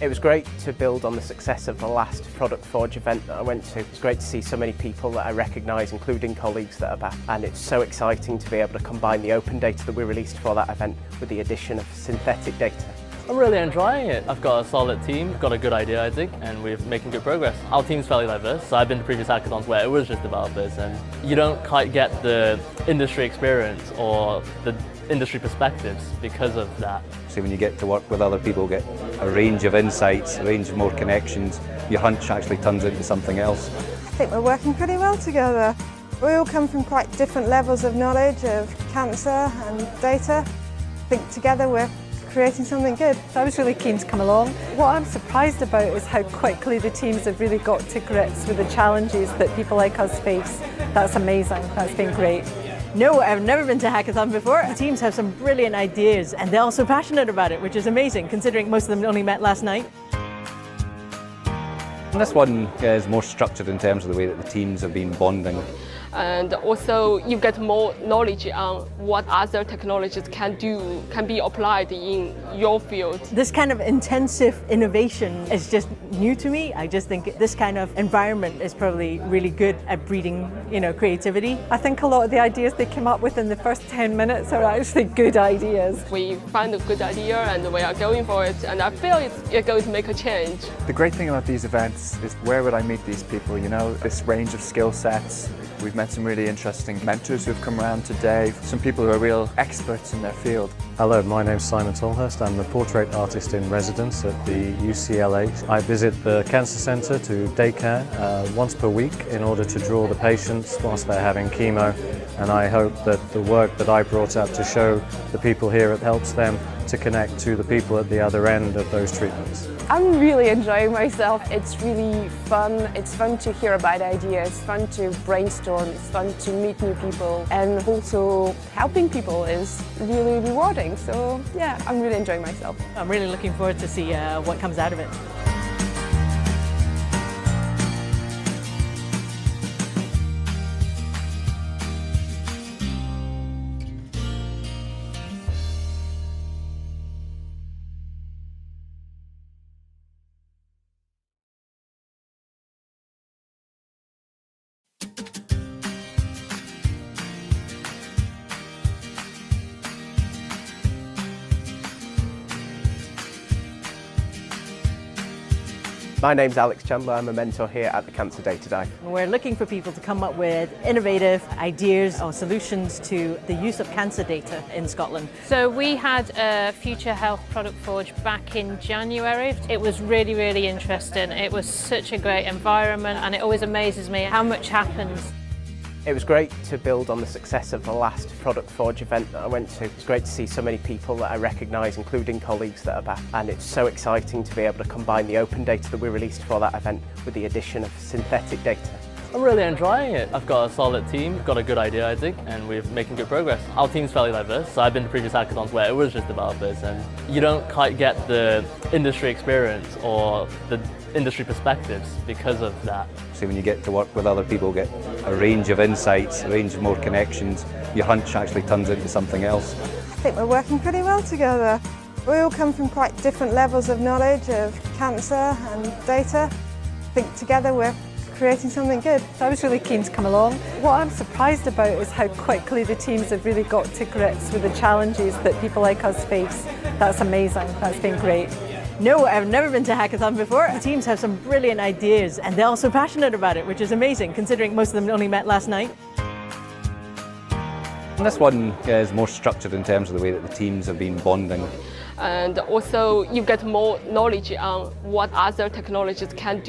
Speaker 13: It was great to build on the success of the last Product Forge event that I went to. It's great to see so many people that I recognise, including colleagues that are back. And it's so exciting to be able to combine the open data that we released for that event with the addition of synthetic data.
Speaker 16: I'm really enjoying it. I've got a solid team, got a good idea I think, and we're making good progress. Our team's fairly diverse, so I've been to previous hackathons where it was just developers and you don't quite get the industry experience or the industry perspectives because of that.
Speaker 17: So when you get to work with other people, get a range of insights, a range of more connections, your hunch actually turns into something else.
Speaker 18: I think we're working pretty well together. We all come from quite different levels of knowledge of cancer and data. I think together we're creating something good.
Speaker 19: So I was really keen to come along. What I'm surprised about is how quickly the teams have really got to grips with the challenges that people like us face. That's amazing. That's been great.
Speaker 14: No, I've never been to a hackathon before. The teams have some brilliant ideas and they're also passionate about it, which is amazing considering most of them only met last night.
Speaker 17: This one is more structured in terms of the way that the teams have been bonding.
Speaker 20: And also you get more knowledge on what other technologies can do, can be applied in your field.
Speaker 14: This kind of intensive innovation is just new to me. I just think this kind of environment is probably really good at breeding, creativity.
Speaker 19: I think a lot of the ideas they came up with in the first 10 minutes are actually good ideas.
Speaker 20: We find a good idea and we are going for it, and I feel it's going to make a change.
Speaker 21: The great thing about these events is where would I meet these people, this range of skill sets. We've met some really interesting mentors who've come around today, some people who are real experts in their field.
Speaker 22: Hello, my name's Simon Tolhurst. I'm the portrait artist in residence at the UCLA. I visit the cancer centre to daycare once per week in order to draw the patients whilst they're having chemo, and I hope that the work that I brought up to show the people here, it helps them to connect to the people at the other end of those treatments.
Speaker 23: I'm really enjoying myself. It's really fun. It's fun to hear about ideas, fun to brainstorm, it's fun to meet new people, and also helping people is really rewarding. So yeah, I'm really enjoying myself.
Speaker 14: I'm really looking forward to see what comes out of it.
Speaker 13: My name's Alex Chandler, I'm a mentor here at the Cancer Data Dive.
Speaker 14: We're looking for people to come up with innovative ideas or solutions to the use of cancer data in Scotland.
Speaker 15: So we had a Future Health Product Forge back in January. It was really, really interesting. It was such a great environment, and it always amazes me how much happens.
Speaker 13: It was great to build on the success of the last Product Forge event that I went to. It's great to see so many people that I recognise, including colleagues that are back. And it's so exciting to be able to combine the open data that we released for that event with the addition of synthetic data.
Speaker 16: I'm really enjoying it. I've got a solid team, got a good idea I think, and we're making good progress. Our team's fairly diverse, so I've been to previous hackathons where it was just developers, and you don't quite get the industry experience or the industry perspectives because of that.
Speaker 17: So when you get to work with other people, get a range of insights, a range of more connections, your hunch actually turns into something else.
Speaker 18: I think we're working pretty well together. We all come from quite different levels of knowledge of cancer and data. I think together we're creating something good.
Speaker 19: So I was really keen to come along. What I'm surprised about is how quickly the teams have really got to grips with the challenges that people like us face. That's amazing, that's been great.
Speaker 14: No, I've never been to a hackathon before. The teams have some brilliant ideas and they're also passionate about it, which is amazing considering most of them only met last night.
Speaker 17: And this one is more structured in terms of the way that the teams have been bonding.
Speaker 20: And also you get more knowledge on what other technologies can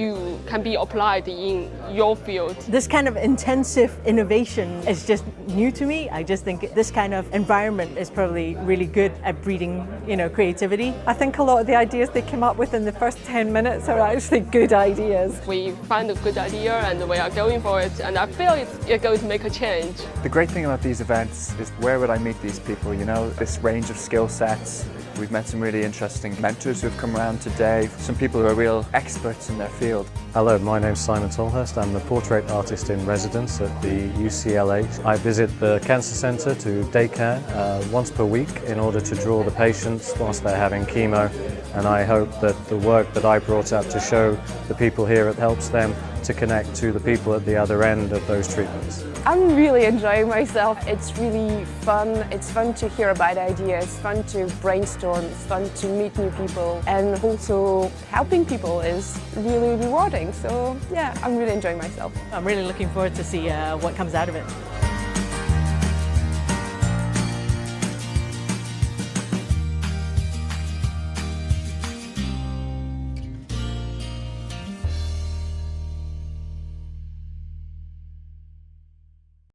Speaker 20: be applied in your field.
Speaker 14: This kind of intensive innovation is just new to me. I just think this kind of environment is probably really good at breeding, creativity.
Speaker 19: I think a lot of the ideas they came up with in the first 10 minutes are actually good ideas.
Speaker 20: We find a good idea and we are going for it, and I feel it's going to make a change.
Speaker 21: The great thing about these events is where would I meet these people, this range of skill sets. We've met some really interesting mentors who have come around today, some people who are real experts in their field.
Speaker 22: Hello, my name's Simon Tolhurst. I'm the portrait artist in residence at the UCLA. I visit the cancer centre to day care once per week in order to draw the patients whilst they're having chemo, and I hope that the work that I brought out to show the people here, it helps them to connect to the people at the other end of those treatments.
Speaker 23: I'm really enjoying myself. It's really fun. It's fun to hear about ideas, fun to brainstorm, it's fun to meet new people, and also helping people is really rewarding. So yeah, I'm really enjoying myself.
Speaker 14: I'm really looking forward to see what comes out of it.